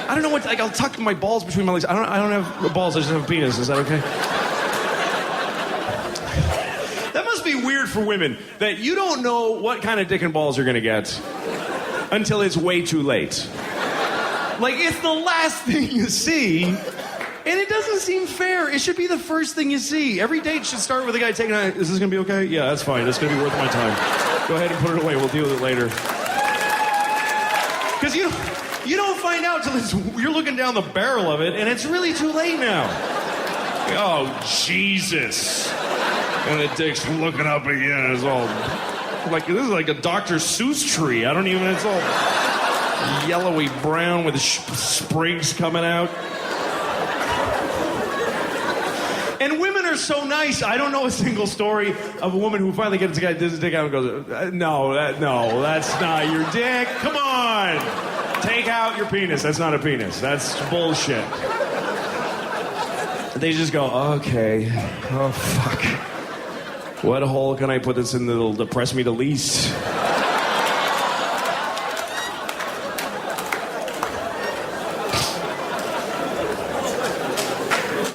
I don't know what. Like, I'll tuck my balls between my legs. I don't have balls. I just have a penis. Is that okay? That must be weird for women that you don't know what kind of dick and balls you're gonna get until it's way too late. Like, it's the last thing you see, and it doesn't seem fair. It should be the first thing you see. Every date should start with a guy taking out. Is this gonna be okay? Yeah, that's fine. That's gonna be worth my time. Go ahead and put it away. We'll deal with it later. Because you don't find out till you're looking down the barrel of it, and it's really too late now. Oh, Jesus. And the dick's looking up again. It's all like, this is like a Dr. Seuss tree. I don't even, it's all yellowy brown with sprigs coming out. And women are so nice. I don't know a single story of a woman who finally gets his dick out and goes, no, that's not your dick. Come on. Take out your penis. That's not a penis. That's bullshit. They just go, okay. Oh, fuck. What hole can I put this in that'll depress me the least?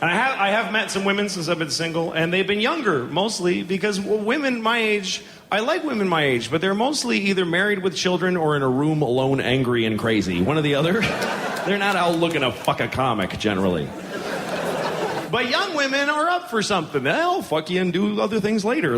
And I have met some women since I've been single, and they've been younger, mostly, because women my age, I like women my age, but they're mostly either married with children or in a room alone, angry and crazy. One or the other. They're not out looking to fuck a comic, generally. But young women are up for something. They'll fuck you and do other things later.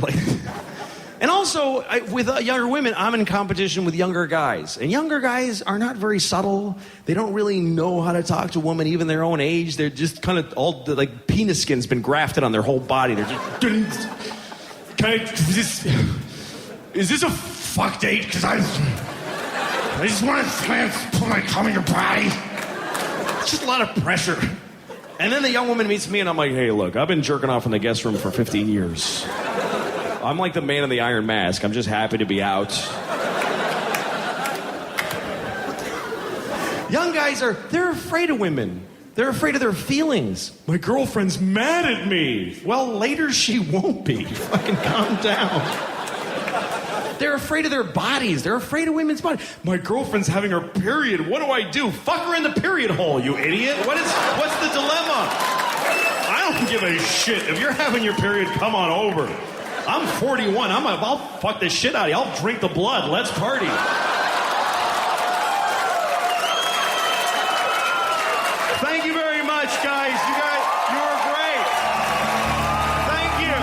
And also, with younger women, I'm in competition with younger guys. And younger guys are not very subtle. They don't really know how to talk to a woman, even their own age. They're just kind of all, like, penis skin's been grafted on their whole body. They're just... Is this a fuck date? Because I just want to put my cum in your body. It's just a lot of pressure. And then the young woman meets me, and I'm like, hey, look, I've been jerking off in the guest room for 15 years. I'm like the man in the iron mask. I'm just happy to be out. Young guys they're afraid of women. They're afraid of their feelings. My girlfriend's mad at me. Well, later she won't be. Fucking calm down. They're afraid of their bodies. They're afraid of women's bodies. My girlfriend's having her period. What do I do? Fuck her in the period hole, you idiot. What's the dilemma? I don't give a shit. If you're having your period, come on over. I'm 41. I'll fuck the shit out of you. I'll drink the blood. Let's party. Thank you very much, guys. You were great. Thank you.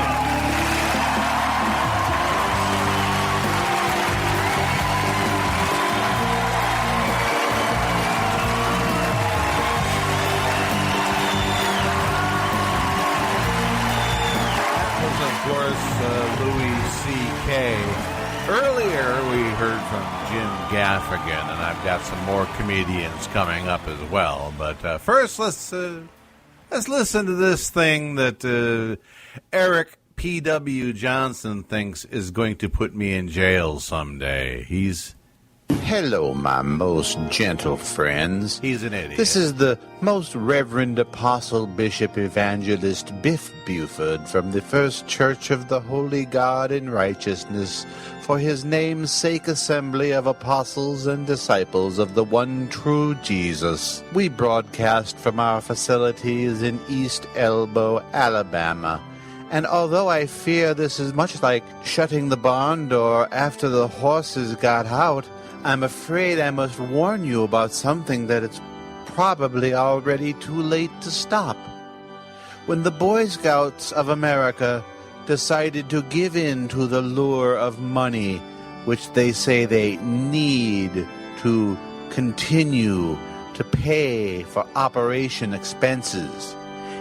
Of course, Louis C.K. Earlier, we heard from Jim Gaffigan, and I've got some more comedians coming up as well. But first, let's listen to this thing that Eric P.W. Johnson thinks is going to put me in jail someday. Hello, my most gentle friends. He's an idiot. This is the most reverend apostle, bishop, evangelist Biff Buford from the First Church of the Holy God in Righteousness for his name's sake assembly of apostles and disciples of the one true Jesus. We broadcast from our facilities in East Elbow, Alabama. And although I fear this is much like shutting the barn door after the horses got out, I'm afraid I must warn you about something that it's probably already too late to stop. When the Boy Scouts of America decided to give in to the lure of money, which they say they need to continue to pay for operation expenses,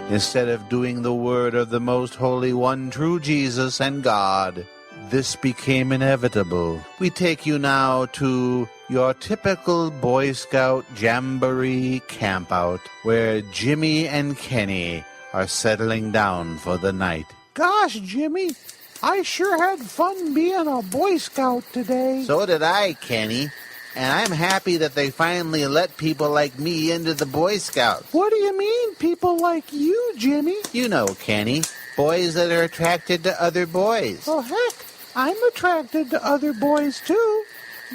instead of doing the word of the most holy one, true Jesus and God, this became inevitable. We take you now to your typical Boy Scout jamboree campout, where Jimmy and Kenny are settling down for the night. Gosh, Jimmy, I sure had fun being a Boy Scout today. So did I, Kenny. And I'm happy that they finally let people like me into the Boy Scouts. What do you mean, people like you, Jimmy? You know, Kenny, boys that are attracted to other boys. Oh, heck, I'm attracted to other boys, too.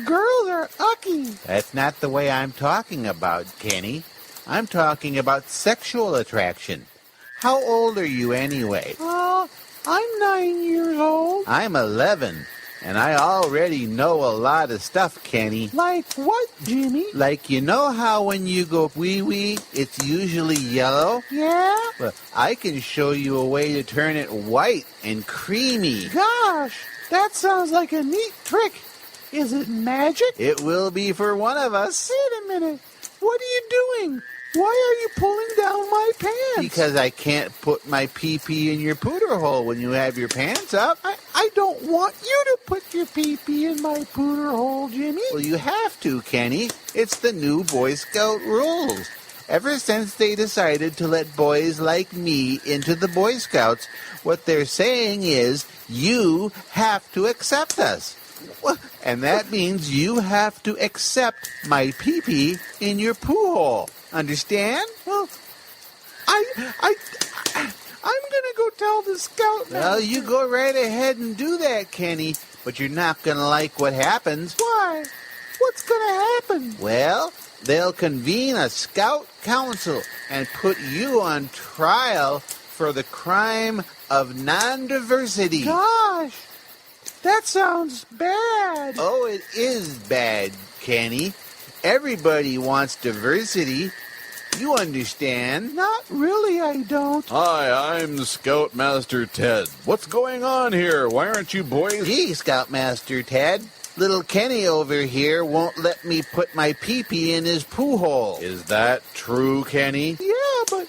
Girls are ucky. That's not the way I'm talking about, Kenny. I'm talking about sexual attraction. How old are you anyway? I'm 9 years old. I'm 11, and I already know a lot of stuff, Kenny. Like what, Jimmy? Like, you know how when you go wee-wee, it's usually yellow? Yeah? Well, I can show you a way to turn it white and creamy. Gosh, that sounds like a neat trick. Is it magic? It will be for one of us. Wait a minute. What are you doing? Why are you pulling down my pants? Because I can't put my pee-pee in your pooter hole when you have your pants up. I don't want you to put your pee-pee in my pooter hole, Jimmy. Well, you have to, Kenny. It's the new Boy Scout rules. Ever since they decided to let boys like me into the Boy Scouts, what they're saying is, you have to accept us. And that means you have to accept my pee-pee in your poo hole. Understand? Well, I'm gonna go tell the scout. Well, you go right ahead and do that, Kenny. But you're not gonna like what happens. Why? What's gonna happen? Well, they'll convene a scout council and put you on trial for the crime of non-diversity. Gosh, that sounds bad. Oh, it is bad, Kenny. Everybody wants diversity. You understand? Not really, I don't. Hi, I'm Scoutmaster Ted. What's going on here? Why aren't you boys... Gee, Scoutmaster Ted. Little Kenny over here won't let me put my pee-pee in his poo hole. Is that true, Kenny? Yeah, but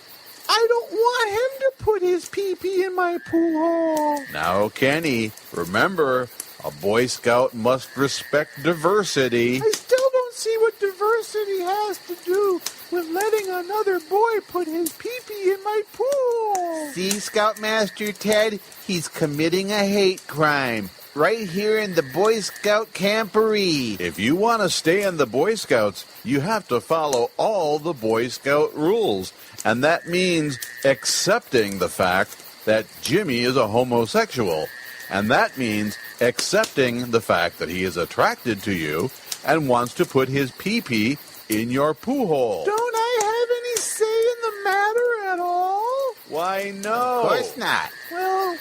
I don't want him to put his pee-pee in my poo hole. Now, Kenny, remember, a Boy Scout must respect diversity. I still don't see what diversity has to do with letting another boy put his pee-pee in my pool. See, Scoutmaster Ted, he's committing a hate crime right here in the Boy Scout camporee. If you want to stay in the Boy Scouts, you have to follow all the Boy Scout rules. And that means accepting the fact that Jimmy is a homosexual. And that means accepting the fact that he is attracted to you and wants to put his pee-pee in your poo hole. Don't I have any say in the matter at all? Why, no. Of course not. Well,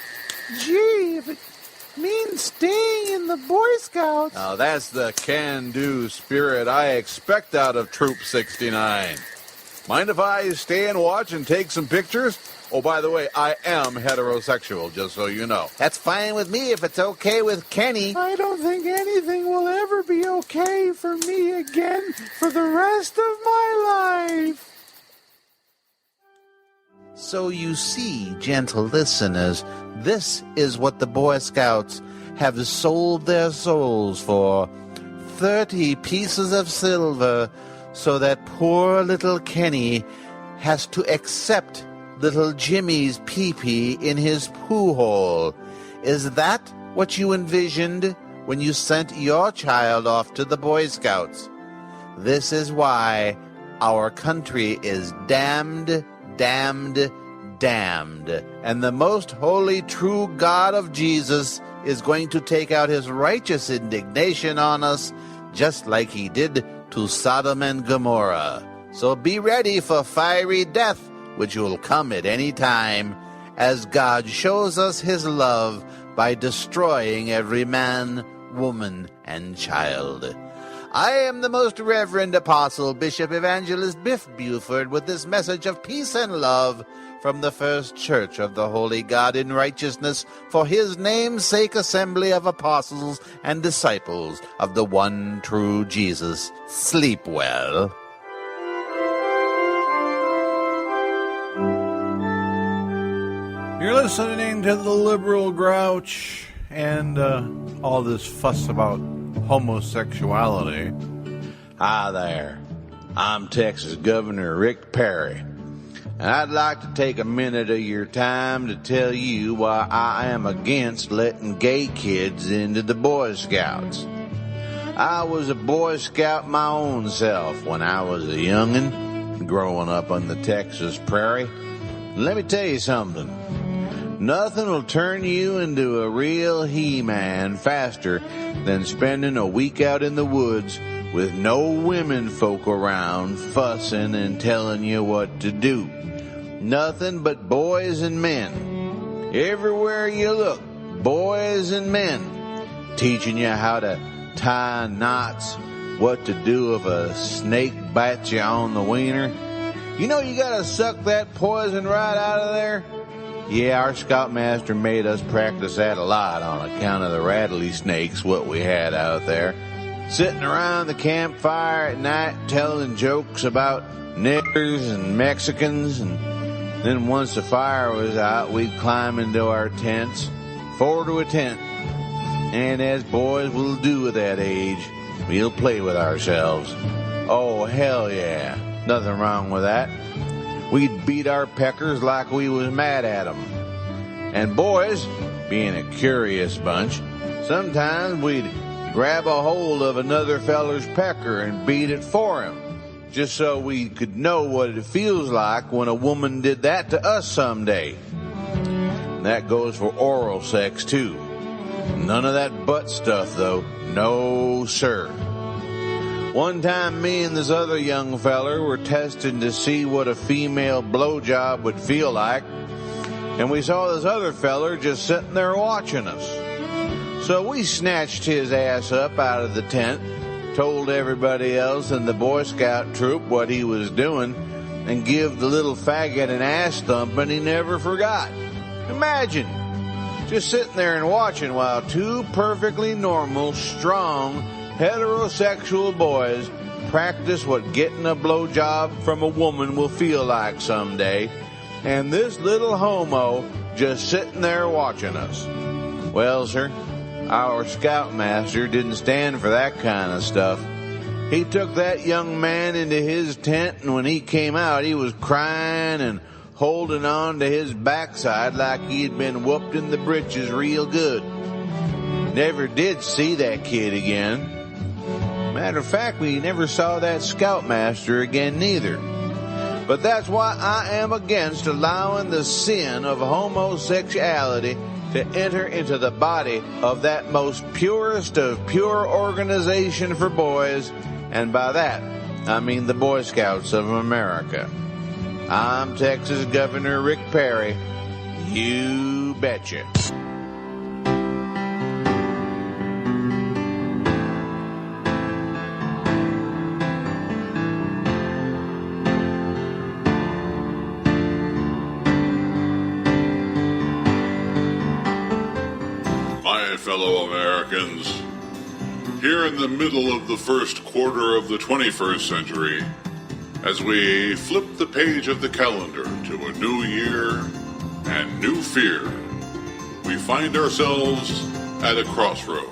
gee, if it means staying in the Boy Scouts... Now, that's the can-do spirit I expect out of Troop 69. Mind if I stay and watch and take some pictures? Oh, by the way, I am heterosexual, just so you know. That's fine with me if it's okay with Kenny. I don't think anything will ever be okay for me again for the rest of my life. So you see, gentle listeners, this is what the Boy Scouts have sold their souls for. 30 pieces of silver, so that poor little Kenny has to accept little Jimmy's pee-pee in his poo hole. Is that what you envisioned when you sent your child off to the Boy Scouts? This is why our country is damned, damned, damned. And the most holy, true God of Jesus is going to take out his righteous indignation on us, just like he did to Sodom and Gomorrah. So be ready for fiery death, which will come at any time, as God shows us his love by destroying every man, woman, and child. I am the most reverend apostle, Bishop Evangelist Biff Buford, with this message of peace and love from the First Church of the Holy God in Righteousness for his name's sake assembly of apostles and disciples of the one true Jesus. Sleep well. You're listening to the Liberal Grouch and all this fuss about homosexuality. Hi there. I'm Texas Governor Rick Perry, and I'd like to take a minute of your time to tell you why I am against letting gay kids into the Boy Scouts. I was a Boy Scout my own self when I was a youngin', growing up on the Texas prairie. Let me tell you something. Nothing will turn you into a real he-man faster than spending a week out in the woods with no women folk around fussing and telling you what to do. Nothing but boys and men. Everywhere you look, boys and men teaching you how to tie knots, what to do if a snake bites you on the wiener. You know you gotta suck that poison right out of there? Yeah, our scoutmaster made us practice that a lot on account of the rattly snakes what we had out there. Sitting around the campfire at night telling jokes about niggers and Mexicans, and then once the fire was out, we'd climb into our tents, 4 to a tent. And as boys will do at that age, we'll play with ourselves. Oh, hell yeah. Nothing wrong with that. We'd beat our peckers like we was mad at 'em. And boys, being a curious bunch, sometimes we'd grab a hold of another feller's pecker and beat it for him, just so we could know what it feels like when a woman did that to us someday. That goes for oral sex, too. None of that butt stuff, though. No, sir. One time, me and this other young feller were testing to see what a female blowjob would feel like, and we saw this other feller just sitting there watching us. So we snatched his ass up out of the tent, told everybody else in the Boy Scout troop what he was doing, and give the little faggot an ass thumping he never forgot. Imagine, just sitting there and watching while two perfectly normal, strong, heterosexual boys practice what getting a blowjob from a woman will feel like someday, and this little homo just sitting there watching us. Well, sir, our scoutmaster didn't stand for that kind of stuff. He took that young man into his tent, and when he came out, he was crying and holding on to his backside like he had been whooped in the britches real good. Never did see that kid again. Matter of fact, we never saw that scoutmaster again neither. But that's why I am against allowing the sin of homosexuality to enter into the body of that most purest of pure organization for boys, and by that, I mean the Boy Scouts of America. I'm Texas Governor Rick Perry. You betcha. Fellow Americans, here in the middle of the first quarter of the 21st century, as we flip the page of the calendar to a new year and new fear, we find ourselves at a crossroad.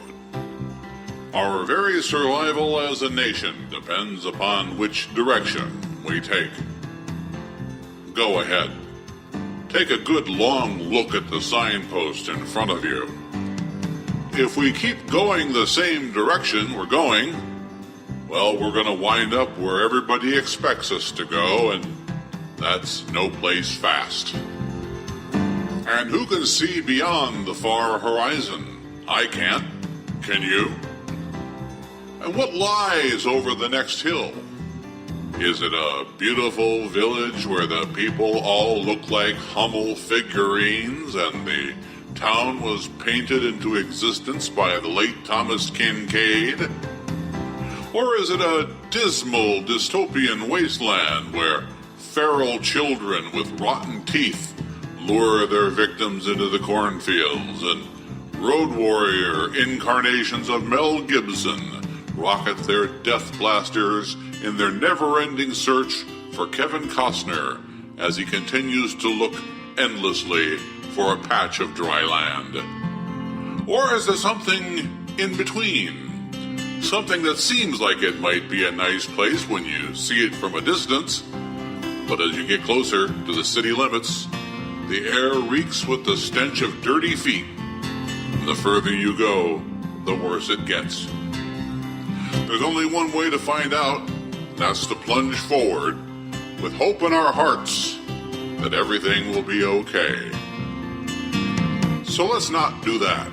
Our very survival as a nation depends upon which direction we take. Go ahead. Take a good long look at the signpost in front of you. If we keep going the same direction we're going, well, we're going to wind up where everybody expects us to go, and that's no place fast. And who can see beyond the far horizon? I can't. Can you? And what lies over the next hill? Is it a beautiful village where the people all look like Hummel figurines and the town was painted into existence by the late Thomas Kincaid? Or is it a dismal dystopian wasteland where feral children with rotten teeth lure their victims into the cornfields and road warrior incarnations of Mel Gibson rocket their death blasters in their never-ending search for Kevin Costner as he continues to look endlessly for a patch of dry land? Or is there something in between? Something that seems like it might be a nice place when you see it from a distance, but as you get closer to the city limits, the air reeks with the stench of dirty feet. And the further you go, the worse it gets. There's only one way to find out, and that's to plunge forward with hope in our hearts that everything will be okay. So let's not do that.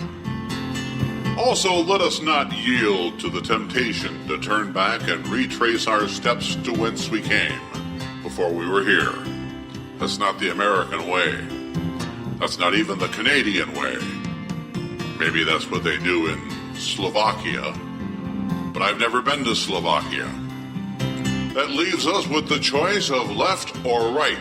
Also, let us not yield to the temptation to turn back and retrace our steps to whence we came before we were here. That's not the American way. That's not even the Canadian way. Maybe that's what they do in Slovakia, but I've never been to Slovakia. That leaves us with the choice of left or right.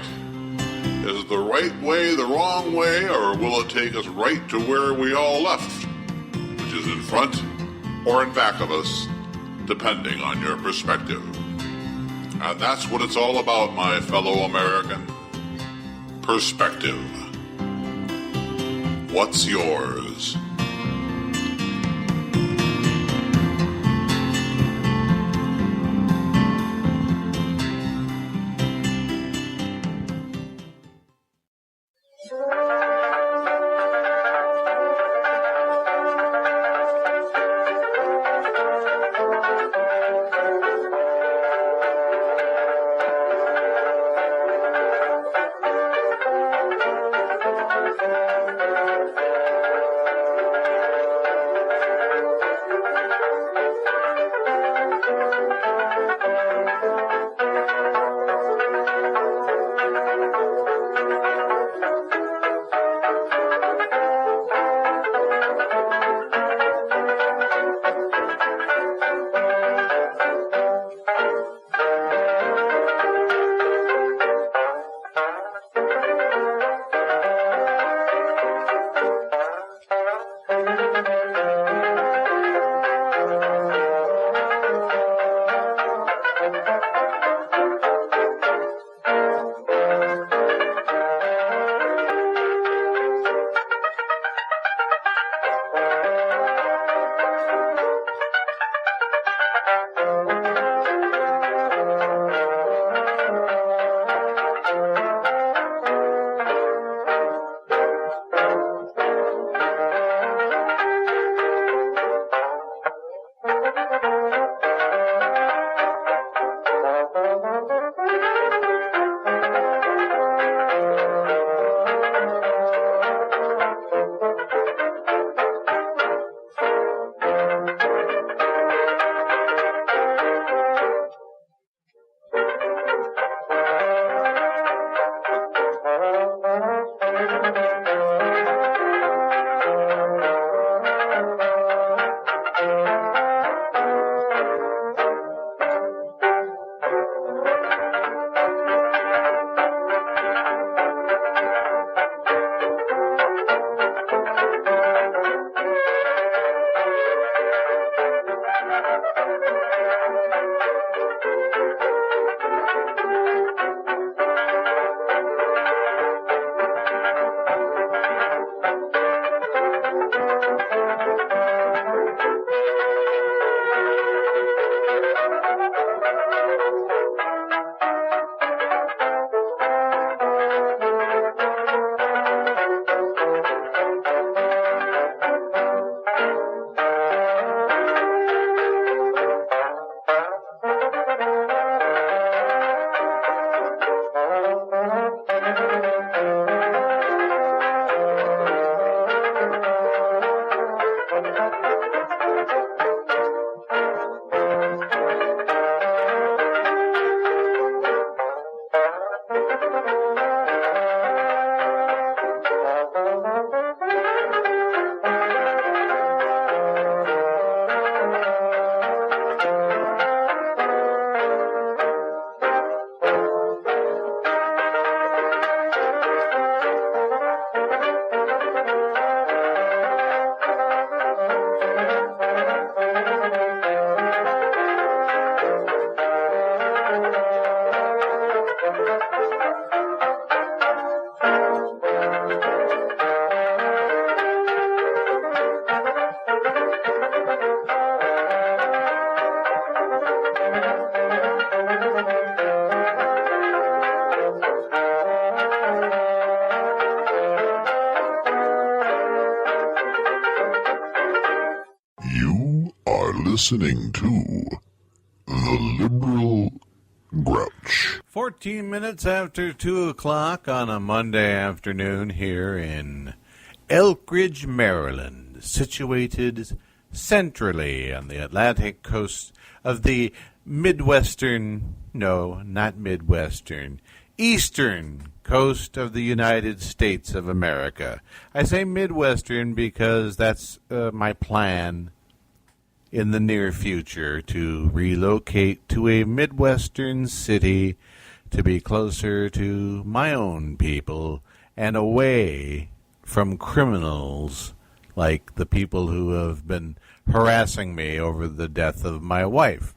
Is the right way the wrong way, or will it take us right to where we all left? Which is in front or in back of us, depending on your perspective. And that's what it's all about, my fellow American. Perspective. What's yours? listening to liberal grouch. 14 minutes after 2 o'clock on a Monday afternoon here in Elk Ridge, Maryland, situated centrally on the Atlantic coast of the Midwestern, no, not Midwestern, Eastern coast of the United States of America. I say Midwestern because that's my plan in the near future, to relocate to a Midwestern city to be closer to my own people and away from criminals like the people who have been harassing me over the death of my wife.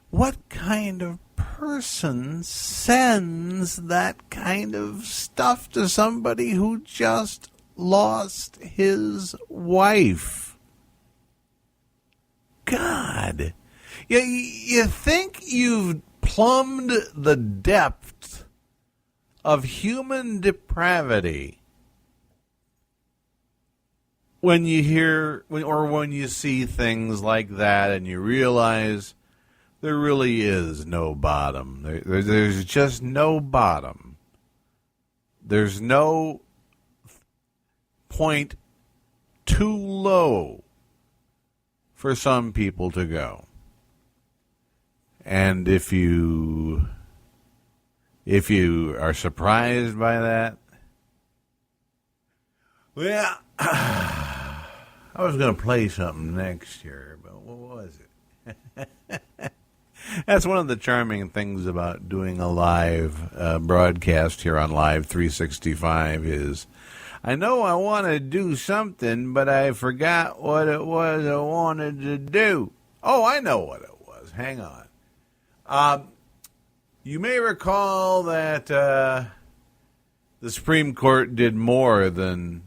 What kind of person sends that kind of stuff to somebody who just lost his wife? God, you think you've plumbed the depth of human depravity when you hear or when you see things like that and you realize there really is no bottom. There's just no bottom. There's no point too low for some people to go. And if you are surprised by that, well, I was going to play something next year, but what was it? That's one of the charming things about doing a live broadcast here on Live 365 is I know I want to do something, but I forgot what it was I wanted to do. Oh, I know what it was. Hang on. You may recall that the Supreme Court did more than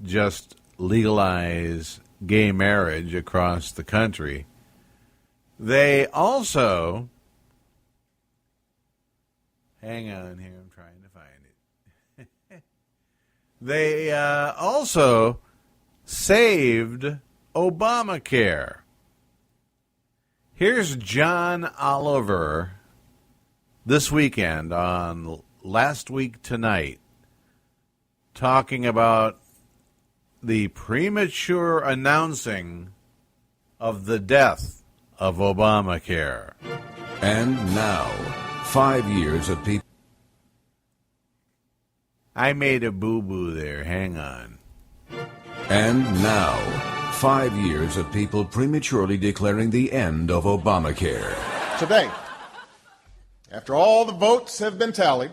just legalize gay marriage across the country. They also... Hang on here, I'm trying to find it. They also saved Obamacare. Here's John Oliver this weekend on Last Week Tonight talking about the premature announcing of the death of Obamacare. And now, 5 years of people... I made a boo-boo there. Hang on. And now, 5 years of people prematurely declaring the end of Obamacare. Today, after all the votes have been tallied,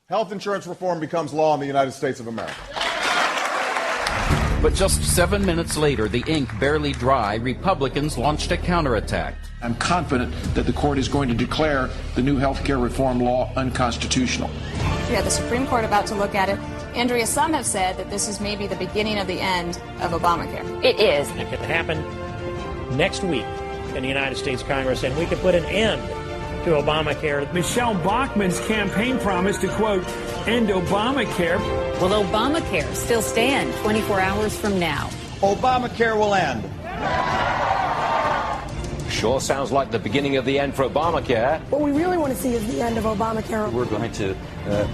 health insurance reform becomes law in the United States of America. But just 7 minutes later, the ink barely dry, Republicans launched a counterattack. I'm confident that the court is going to declare the new health care reform law unconstitutional. We have the Supreme Court about to look at it. Andrea, some have said that this is maybe the beginning of the end of Obamacare. It is. It could happen next week in the United States Congress, and we could put an end to Obamacare. Michelle Bachmann's campaign promise to, quote, end Obamacare. Will Obamacare still stand 24 hours from now? Obamacare will end. Sure sounds like the beginning of the end for Obamacare. What we really want to see is the end of Obamacare. We're going to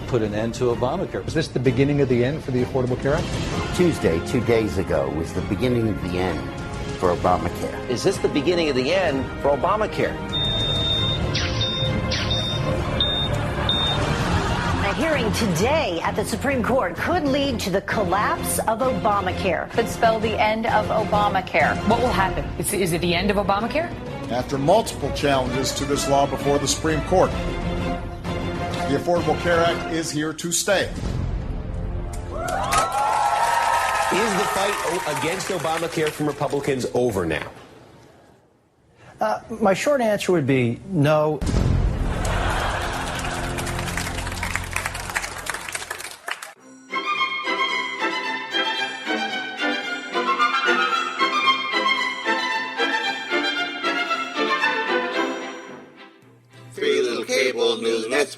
put an end to Obamacare. Is this the beginning of the end for the Affordable Care Act? Tuesday, 2 days ago, was the beginning of the end for Obamacare. Is this the beginning of the end for Obamacare? A hearing today at the Supreme Court could lead to the collapse of Obamacare. Could spell the end of Obamacare. What will happen? Is it the end of Obamacare? After multiple challenges to this law before the Supreme Court, the Affordable Care Act is here to stay. Is the fight against Obamacare from Republicans over now? My short answer would be no.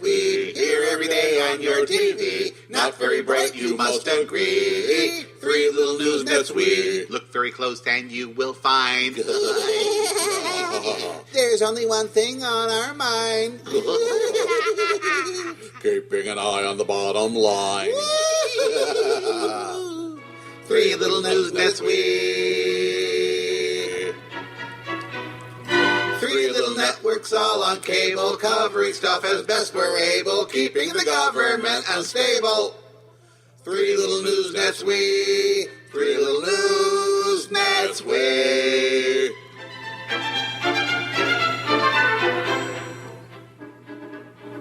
We hear every day on your TV. Not very bright, you must agree. 3 little news nets we look very close and you will find. There's only one thing on our mind. Keeping an eye on the bottom line. 3 little news nets we. 3 little networks all on cable, covering stuff as best we're able, keeping the government unstable. 3 little news nets we. 3 little news nets we.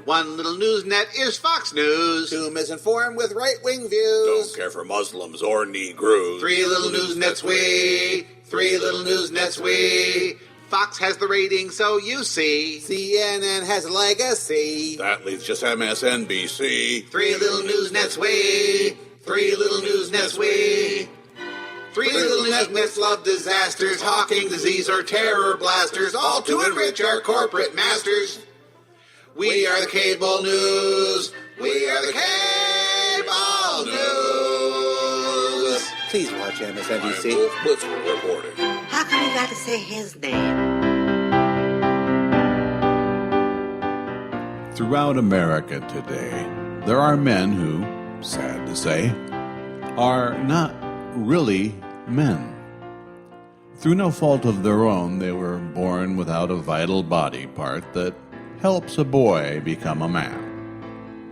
One little news net is Fox News. 2 misinformed with right-wing views. Don't care for Muslims or Negroes. 3 little news nets we. 3 little news nets we. Fox has the ratings, so you see. CNN has a legacy. That leaves just MSNBC. 3 little news nets we. 3 little news nets we. 3 little nets love disasters, hawking disease or terror blasters, all to enrich our corporate masters. We are the cable news. We are the cable news. Please watch MSNBC. Blitzer reporting. How come you got to say his name? Throughout America today, there are men who, sad to say, are not really men. Through no fault of their own, they were born without a vital body part that helps a boy become a man.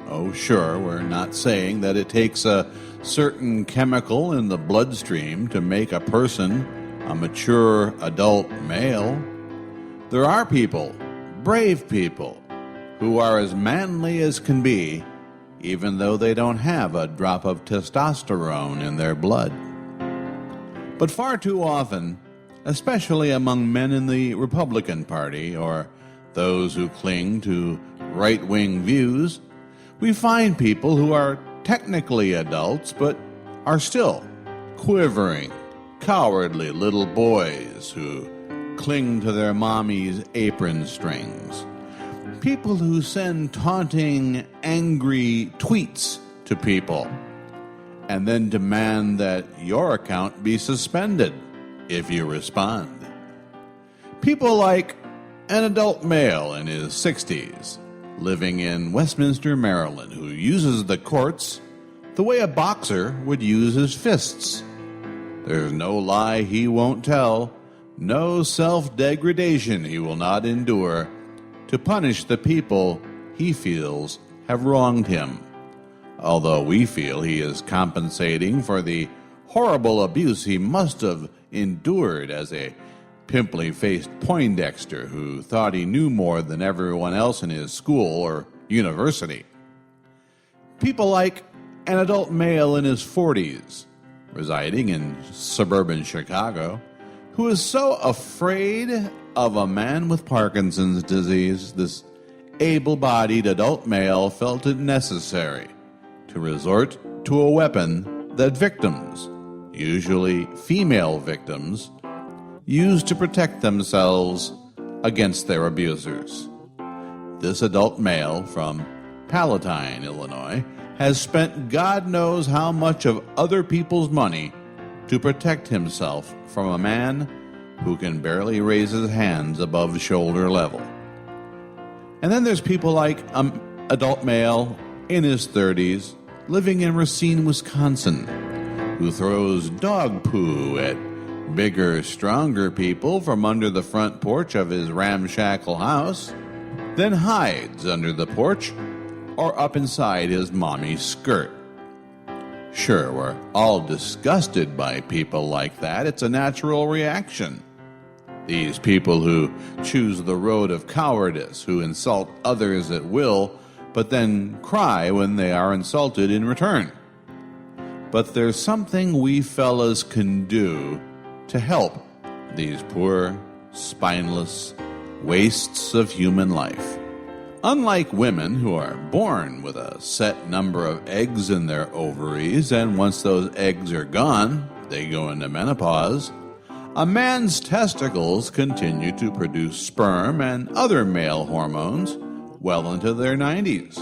Oh, sure, we're not saying that it takes a certain chemical in the bloodstream to make a person a mature adult male. There are people, brave people, who are as manly as can be, even though they don't have a drop of testosterone in their blood. But far too often, especially among men in the Republican Party or those who cling to right-wing views, we find people who are technically adults but are still quivering, cowardly little boys who cling to their mommy's apron strings. People who send taunting, angry tweets to people and then demand that your account be suspended if you respond. People like an adult male in his 60s, living in Westminster, Maryland, who uses the courts the way a boxer would use his fists. There's no lie he won't tell, no self-degradation he will not endure to punish the people he feels have wronged him, although we feel he is compensating for the horrible abuse he must have endured as a pimply-faced Poindexter who thought he knew more than everyone else in his school or university. People like an adult male in his 40s, residing in suburban Chicago, who is so afraid of a man with Parkinson's disease, this able-bodied adult male felt it necessary to resort to a weapon that victims, usually female victims, use to protect themselves against their abusers. This adult male from Palatine, Illinois, has spent God knows how much of other people's money to protect himself from a man who can barely raise his hands above shoulder level. And then there's people like an adult male in his 30s living in Racine, Wisconsin, who throws dog poo at bigger, stronger people from under the front porch of his ramshackle house, then hides under the porch or up inside his mommy's skirt. Sure, we're all disgusted by people like that. It's a natural reaction. These people who choose the road of cowardice, who insult others at will, but then cry when they are insulted in return. But there's something we fellas can do to help these poor, spineless wastes of human life. Unlike women who are born with a set number of eggs in their ovaries, and once those eggs are gone, they go into menopause, a man's testicles continue to produce sperm and other male hormones well into their 90s.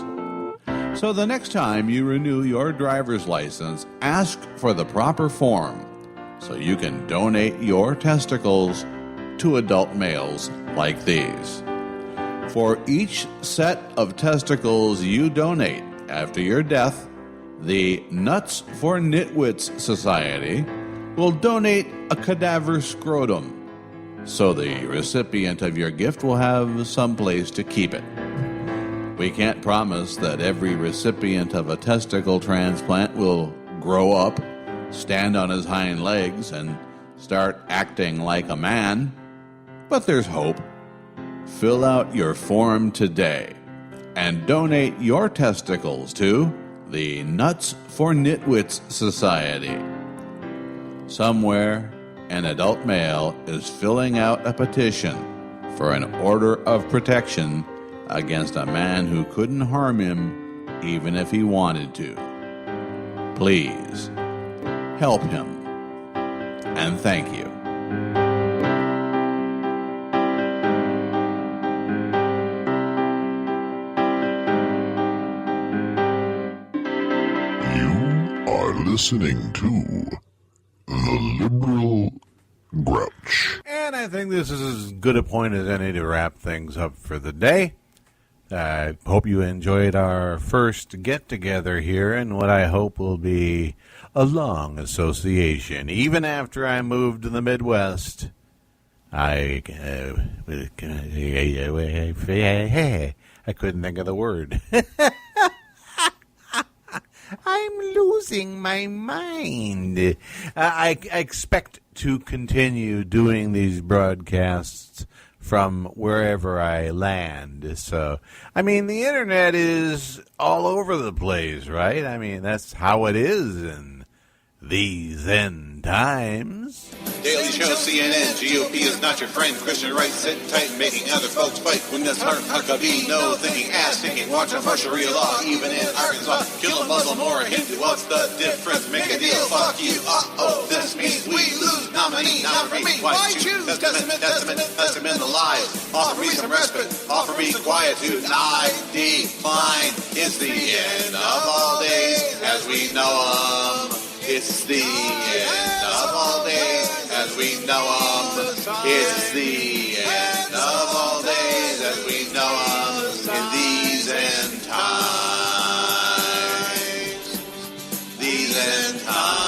So the next time you renew your driver's license, ask for the proper form so you can donate your testicles to adult males like these. For each set of testicles you donate after your death, the Nuts for Nitwits Society will donate a cadaver scrotum, so the recipient of your gift will have some place to keep it. We can't promise that every recipient of a testicle transplant will grow up, stand on his hind legs, and start acting like a man, but there's hope. Fill out your form today and donate your testicles to the Nuts for Nitwits Society. Somewhere, an adult male is filling out a petition for an order of protection against a man who couldn't harm him even if he wanted to. Please, help him. And thank you. You are listening to The Liberal Grouch. And I think this is as good a point as any to wrap things up for the day. I hope you enjoyed our first get-together here and what I hope will be a long association. Even after I moved to the Midwest, I couldn't think of the word. I'm losing my mind. I expect to continue doing these broadcasts from wherever I land. So, I mean, the internet is all over the place, right? I mean, that's how it is in these end times. Daily Show, CNN, GOP is not your friend. Christian right sitting tight, making other folks fight. When that's hard, Huckabee, no thinking, ass thinking. Watch a for Sharia law, even in Arkansas. Kill a Muslim or a Hindu, what's the difference? Make a deal, fuck you. This means we lose. Nominee, not for me. Why choose? Testament the lies. Offer me some respite, offer me quietude. I decline. It's the end of all days as we know them. It's the end of all days as we know them. It's the end of all days as we know them. In these end times. These end times.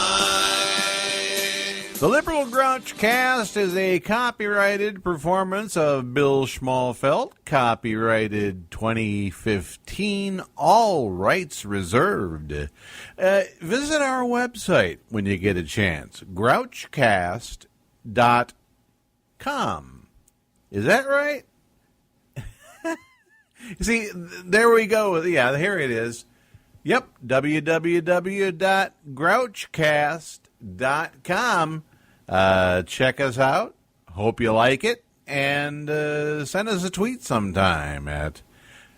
The Liberal Grouch Cast is a copyrighted performance of Bill Schmalfeld, copyrighted 2015, all rights reserved. Visit our website when you get a chance, grouchcast.com. Is that right? See, there we go. Yeah, here it is. Yep, www.grouchcast.com. Check us out. Hope you like it. And send us a tweet sometime at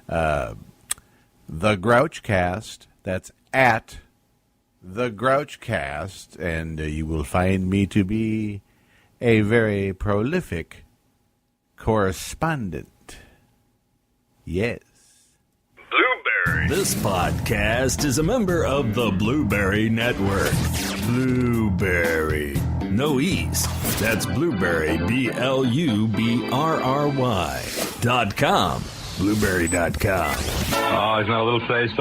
The Grouchcast. That's at The Grouchcast. And you will find me to be a very prolific correspondent. Yes. Blueberry. This podcast is a member of the Blueberry Network. Blueberry. No E's. That's Blueberry, BLUBRRY.com. Blueberry.com. Oh, he's not a little face.